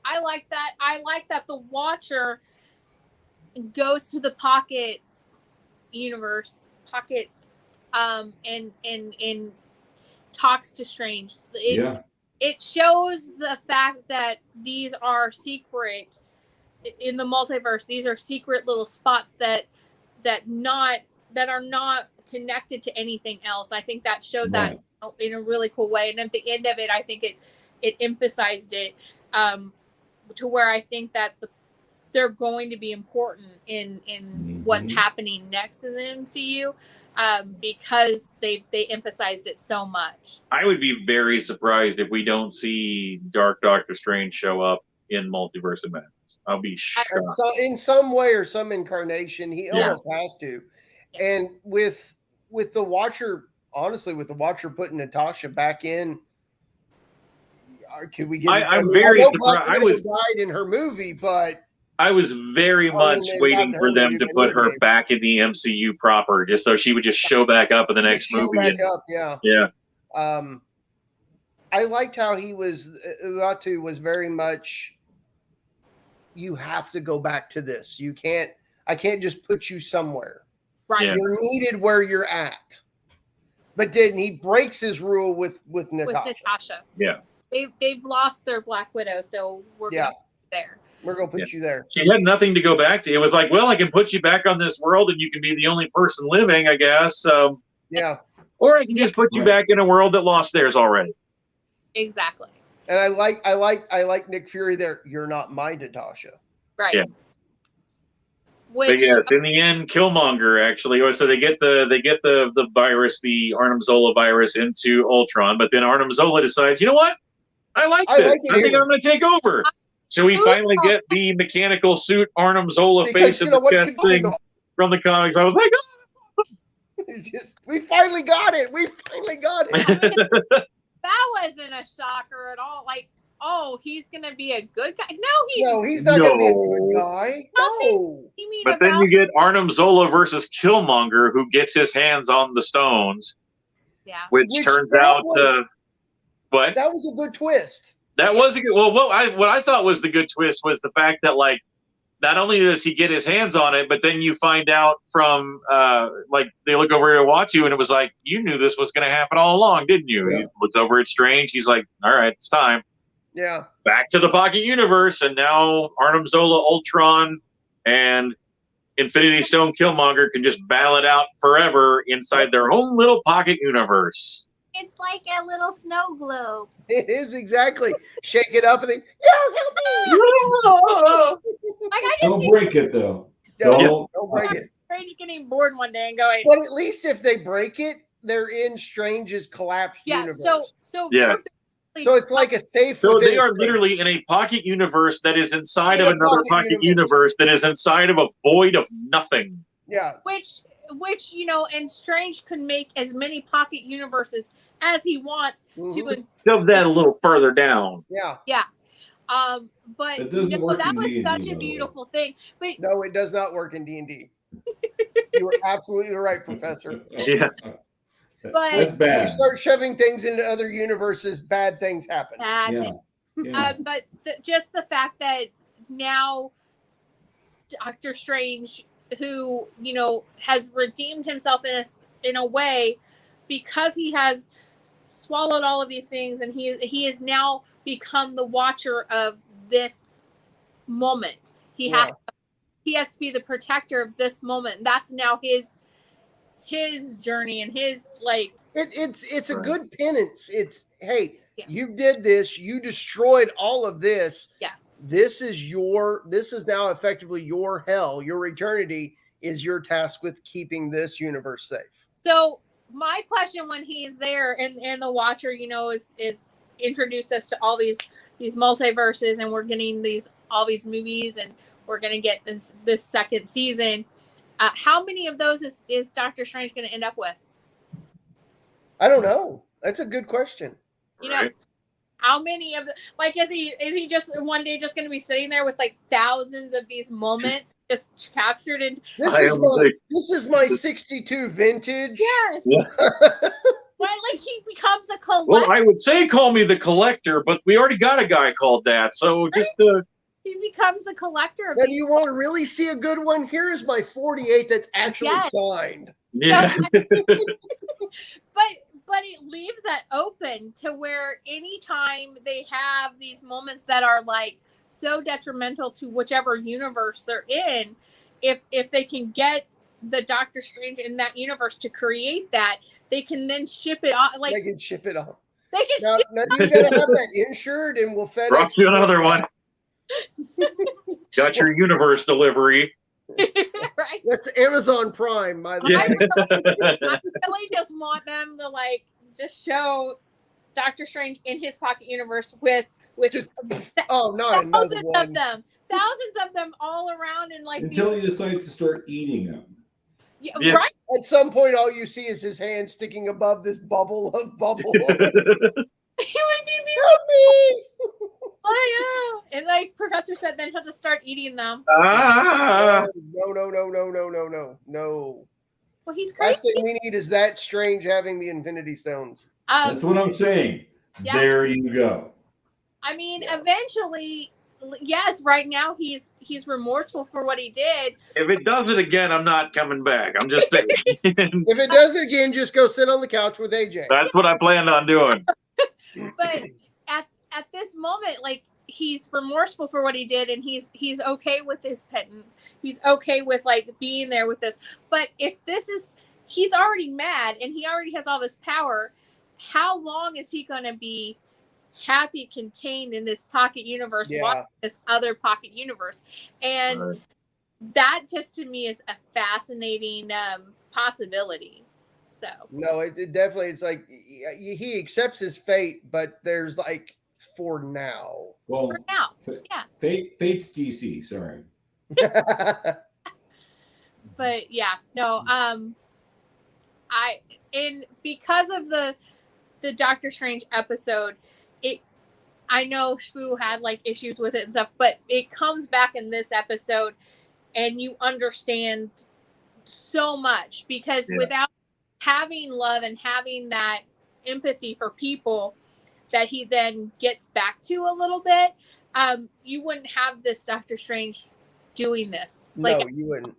I like that. I like that the Watcher goes to the pocket universe, and talks to Strange. It shows the fact that these are secret in the multiverse. These are secret little spots that are not connected to anything else. I think that showed that in a really cool way. And at the end of it, I think it emphasized it to where I think that they're going to be important in what's happening next in the MCU. Because they emphasized it so much. I would be very surprised if we don't see Dark Doctor Strange show up in Multiverse of Madness. I'll be shocked. So in some way or some incarnation, he almost has to. And with the Watcher, honestly, with the Watcher putting Natasha back in, could we get? I'm very surprised. I was died in her movie, but. I was very much waiting for them to put her back in the MCU proper, just so she would just show back up in the next movie. Yeah. I liked how he was. Uatu was very much. You have to go back to this. You can't. I can't just put you somewhere. Right. Yeah. You're needed where you're at. But then he breaks his rule with Natasha. With Natasha. Yeah. They've lost their Black Widow, so we're there. We're going to put you there. She had nothing to go back to. It was like, well, I can put you back on this world and you can be the only person living, I guess. Yeah. Or I can just put you back in a world that lost theirs already. Exactly. And I like Nick Fury there. You're not my Natasha. Right. Yeah. But yes, in the end, Killmonger actually. So they get the virus, the Arnim Zola virus, into Ultron, but then Arnim Zola decides, you know what? I like this. I think I'm going to take over. So we finally get the mechanical suit Arnim Zola face in the chest thing from the comics. I was like, oh. We finally got it. That wasn't a shocker at all. Like, oh, he's going to be a good guy. No, he's not going to be a good guy. No. But then you get Arnim Zola versus Killmonger, who gets his hands on the stones. Yeah. Which turns out what? That was a good twist. That was a good. Well, what I thought was the good twist was the fact that like not only does he get his hands on it, but then you find out from like they look over to watch you, and it was like, you knew this was going to happen all along, didn't you? Yeah. He looks over at Strange. He's like, all right, it's time. Yeah. Back to the Pocket Universe, and now Arnim Zola, Ultron, and Infinity Stone Killmonger can just battle it out forever inside their own little Pocket Universe. It's like a little snow globe. It is, exactly. Shake it up and then, help me! Don't break it, though. Don't break it. Strange getting bored one day and going. But at least if they break it, they're in Strange's collapsed universe. So it's like a safe. So they are literally in a Pocket Universe that is inside of another Pocket Universe that is inside of a void of nothing. Yeah. Which and Strange can make as many Pocket Universes as he wants to shove that a little further down. Yeah. Yeah. But that was D&D, such a beautiful thing. But no, it does not work in D&D. You were absolutely right, Professor. Yeah. But that's bad. You start shoving things into other universes, bad things happen. But just the fact that now Doctor Strange, who has redeemed himself in a way, because he has swallowed all of these things, and he has now become the watcher of this moment. He has to be the protector of this moment. That's now his journey and his it's a good penance. It's you did this, you destroyed all of this. Yes. This is now effectively your hell. Your eternity is your task with keeping this universe safe. So my question when he's there and the Watcher, is introduced us to all these multiverses, and we're getting all these movies, and we're going to get this second season. How many of those is Doctor Strange going to end up with? I don't know. That's a good question. How many of is he just one day just going to be sitting there with thousands of these moments just captured in? This is my 62 vintage. Yes. Yeah. He becomes a collector. Well, I would say call me the Collector, but we already got a guy called that, so just he becomes a collector. Now, do you want to really see a good one? Here is my 48 that's actually signed. Yeah. But it leaves that open to where anytime they have these moments that are so detrimental to whichever universe they're in, if they can get the Doctor Strange in that universe to create that, they can then ship it off. They can ship it off. They can ship now you gotta have that insured, and we'll FedEx. Brought you another one. Got your universe delivery. Right. That's Amazon Prime, by the way. I really just want them to just show Doctor Strange in his Pocket Universe with not another one. Thousands of them all around, and until he decides to start eating them. Yeah. Right. At some point, all you see is his hand sticking above this bubble of bubble. He would be help me. Oh yeah, and Professor said, then he'll just start eating them. No. Well, he's crazy. Last thing we need is that Strange having the Infinity Stones. That's what I'm saying. Yeah. There you go. I mean, eventually, yes. Right now, he's remorseful for what he did. If it does it again, I'm not coming back. I'm just saying. If it does it again, just go sit on the couch with AJ. That's what I planned on doing. But at this moment, he's remorseful for what he did, and he's okay with his penance. He's okay with being there with this. But if he's already mad and he already has all this power, how long is he going to be happy contained in this Pocket Universe, watching this other Pocket Universe? And that just to me is a fascinating possibility. So no, it definitely, it's he accepts his fate, but there's for now. Well, for now, yeah. Fate's DC. Sorry. But yeah, no. Because of the Doctor Strange episode, I know Shpoo had issues with it and stuff, but it comes back in this episode, and you understand so much because without having love and having that empathy for people that he then gets back to a little bit, you wouldn't have this Doctor Strange doing this. No, you wouldn't.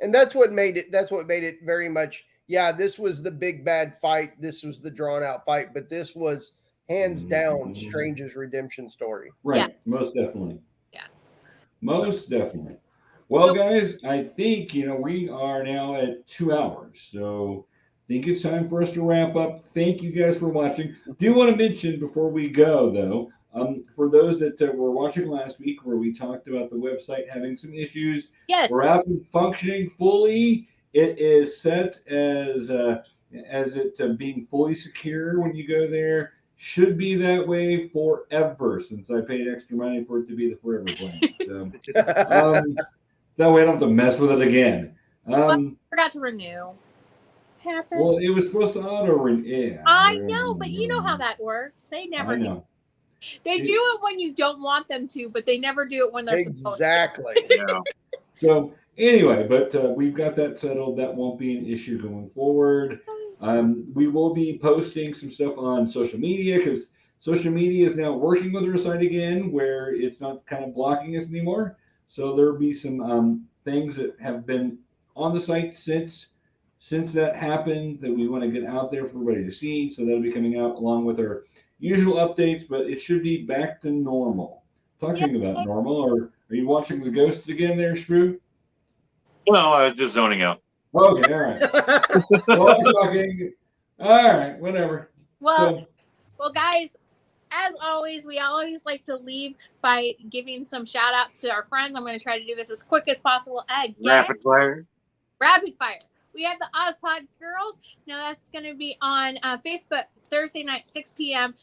And that's what made it very much. Yeah, this was the big bad fight. This was the drawn out fight, but this was hands down Strange's redemption story. Right. Yeah. Most definitely. Yeah. Most definitely. Well, guys, I think, we are now at 2 hours. So I think it's time for us to wrap up. Thank you guys for watching. Do want to mention before we go, though, for those that were watching last week where we talked about the website having some issues, we're up and functioning fully. It is set as it being fully secure when you go there. Should be that way forever since I paid extra money for it to be the forever plan. So, that way I don't have to mess with it again. I forgot to renew. Happens. Well, it was supposed to auto renew. Yeah, I know, but you know how that works. They never do. They do it when you don't want them to, but they never do it when they're supposed to. Exactly. So anyway, but we've got that settled. That won't be an issue going forward. We will be posting some stuff on social media because social media is now working with our site again where it's not kind of blocking us anymore. So there'll be some things that have been on the site since that happened that we want to get out there for everybody to see. So that'll be coming out along with our usual updates, but it should be back to normal. Talking about normal, or are you watching the ghosts again there, Shpoo? No, I was just zoning out. Okay, all right. All right, whatever. Well, guys, as always, we always like to leave by giving some shout outs to our friends. I'm going to try to do this as quick as possible. Again. Rapid fire. We have the Ozpod Girls. Now that's going to be on Facebook Thursday night, 6 p.m.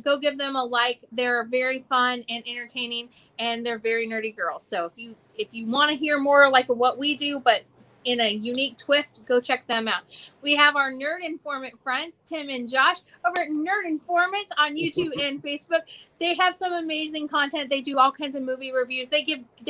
Go give them a like. They're very fun and entertaining, and they're very nerdy girls. So if you want to hear more like what we do, but in a unique twist, go check them out. We have our Nerd Informant friends, Tim and Josh, over at Nerd Informants on YouTube and Facebook. They have some amazing content. They do all kinds of movie reviews. They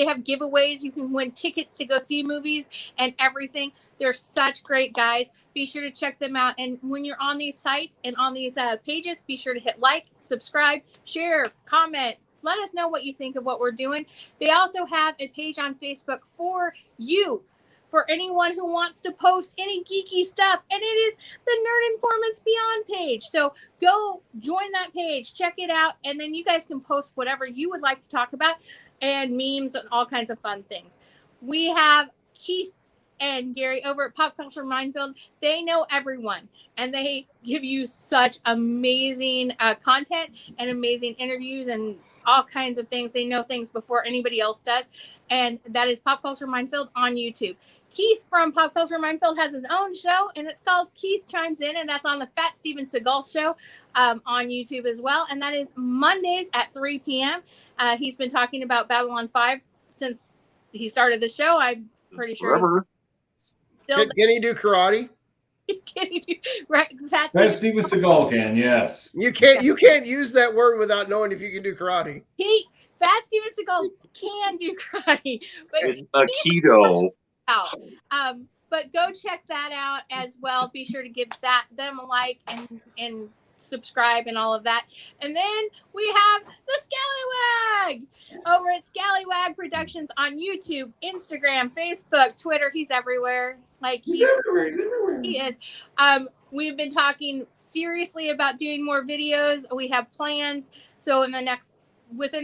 have giveaways. You can win tickets to go see movies and everything. They're such great guys. Be sure to check them out. And when you're on these sites and on these pages, be sure to hit like, subscribe, share, comment. Let us know what you think of what we're doing. They also have a page on Facebook for you, for anyone who wants to post any geeky stuff, and it is the Nerd Informants Beyond page. So go join that page, check it out, and then you guys can post whatever you would like to talk about, and memes and all kinds of fun things. We have Keith and Gary over at Pop Culture Minefield. They know everyone, and they give you such amazing content and amazing interviews and all kinds of things. They know things before anybody else does, and that is Pop Culture Minefield on YouTube. Keith from Pop Culture Minefield has his own show, and it's called Keith Chimes In, and that's on the Fat Steven Seagal show on YouTube as well, and that is Mondays at 3 p.m. He's been talking about Babylon 5 since he started the show. I'm pretty sure Can he do karate? Can he do right? Fat Steven Seagal can, yes. You can't use that word without knowing if you can do karate. Fat Steven Seagal can do karate, but it's Aikido. But go check that out as well. Be sure to give them a like and subscribe and all of that. And then we have the Skallywag over at Skallywag Productions on YouTube, Instagram, Facebook, Twitter. He's everywhere. He's everywhere. He is. We've been talking seriously about doing more videos. We have plans. So within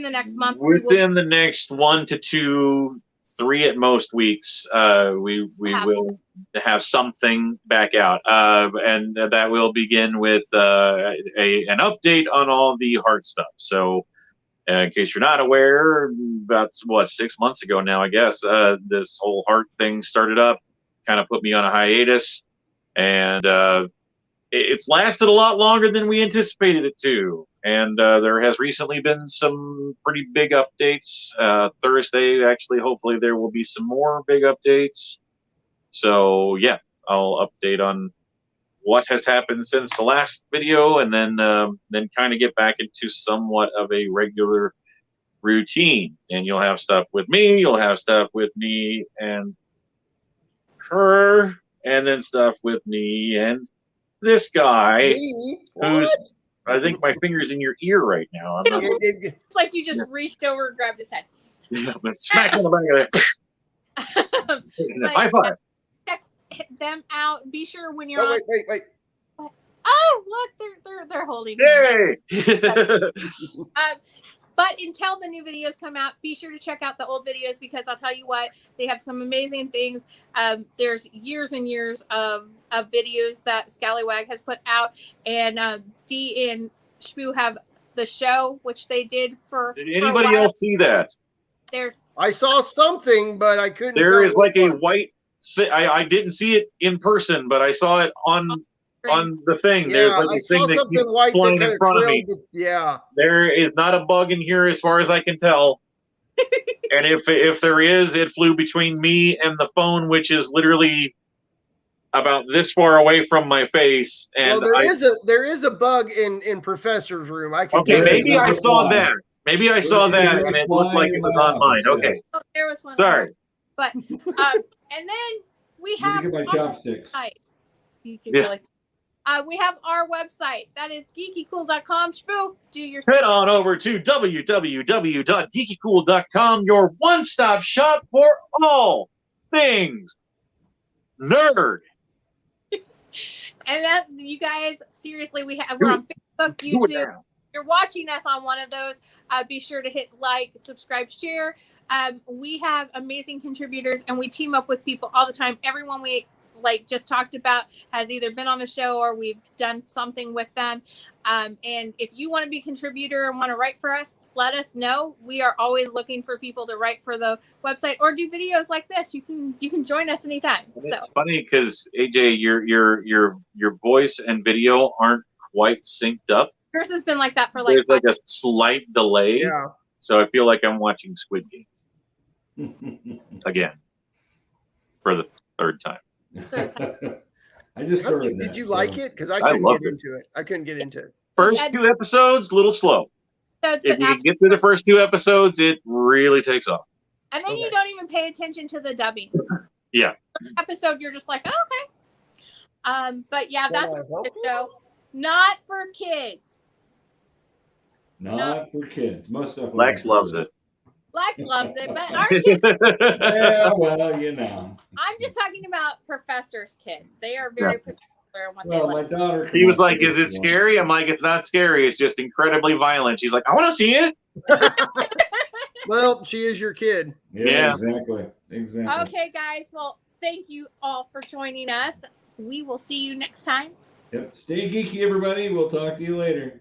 the next month, within the next 1 to 2, 3 at most weeks, we will have something back out, and that will begin with an update on all the heart stuff. So, in case you're not aware, about 6 months ago now, I guess, this whole heart thing started up, kind of put me on a hiatus, and it's lasted a lot longer than we anticipated it to. And there has recently been some pretty big updates. Thursday, actually, hopefully there will be some more big updates. So, yeah, I'll update on what has happened since the last video, and then kind of get back into somewhat of a regular routine. And you'll have stuff with me, you'll have stuff with me and her, and then stuff with me and this guy. What? I think my finger's in your ear right now. It's like you just reached over and grabbed his head. Yeah, but smack on the back of it. High five. Check them out. Be sure when you're Oh, on. wait. Oh, look, they're holding. Yay! But until the new videos come out, be sure to check out the old videos because I'll tell you what, they have some amazing things. There's years and years of videos that Skallywag has put out, and Dee and Shpoo have the show, which they did for. Did anybody else see that? I saw something, but I couldn't. There is like a white. I didn't see it in person, but I saw it on the thing. Yeah, There's like a thing that keeps flying in front of me. Yeah. There is not a bug in here as far as I can tell. And if there is, it flew between me and the phone, which is literally about this far away from my face. And well, there is a bug in Professor's room. I can. Okay, maybe I saw that. Maybe I saw that, and it looked like it was on mine. Okay. Oh, there was one. Sorry. But and then we have my chopsticks. We have our website. That is GeekyKOOL.com. Shpoo, do your head on over to www.GeekyKOOL.com, your one-stop shop for all things nerd. And that's, you guys, seriously, we're on Facebook, YouTube. You're watching us on one of those. Be sure to hit like, subscribe, share. We have amazing contributors, and we team up with people all the time. Everyone we just talked about has either been on the show or we've done something with them. And if you want to be a contributor and want to write for us, let us know. We are always looking for people to write for the website or do videos like this. You can join us anytime. It's funny because AJ, your voice and video aren't quite synced up. Yours has been like that for There's like a slight delay. Yeah. So I feel like I'm watching Squid Game again for the third time. I just started. Did you like it? Because I couldn't get into it. I couldn't get into it. First 2 episodes, a little slow. If you can get through the first 2 episodes, it really takes off. And then you don't even pay attention to the dubbing. Yeah. First episode, you're just like, oh, okay. But yeah, that's a good show. Not for kids. Not for kids. Most definitely. Lex loves it. Lex loves it, but our kids. Yeah, well, you know. I'm just talking about Professor's kids. They are very particular in what they like. My daughter. He was like, "Is it scary?" I'm like, "It's not scary. It's just incredibly violent." She's like, "I want to see it." Well, she is your kid. Yeah, exactly. Okay, guys. Well, thank you all for joining us. We will see you next time. Yep. Stay geeky, everybody. We'll talk to you later.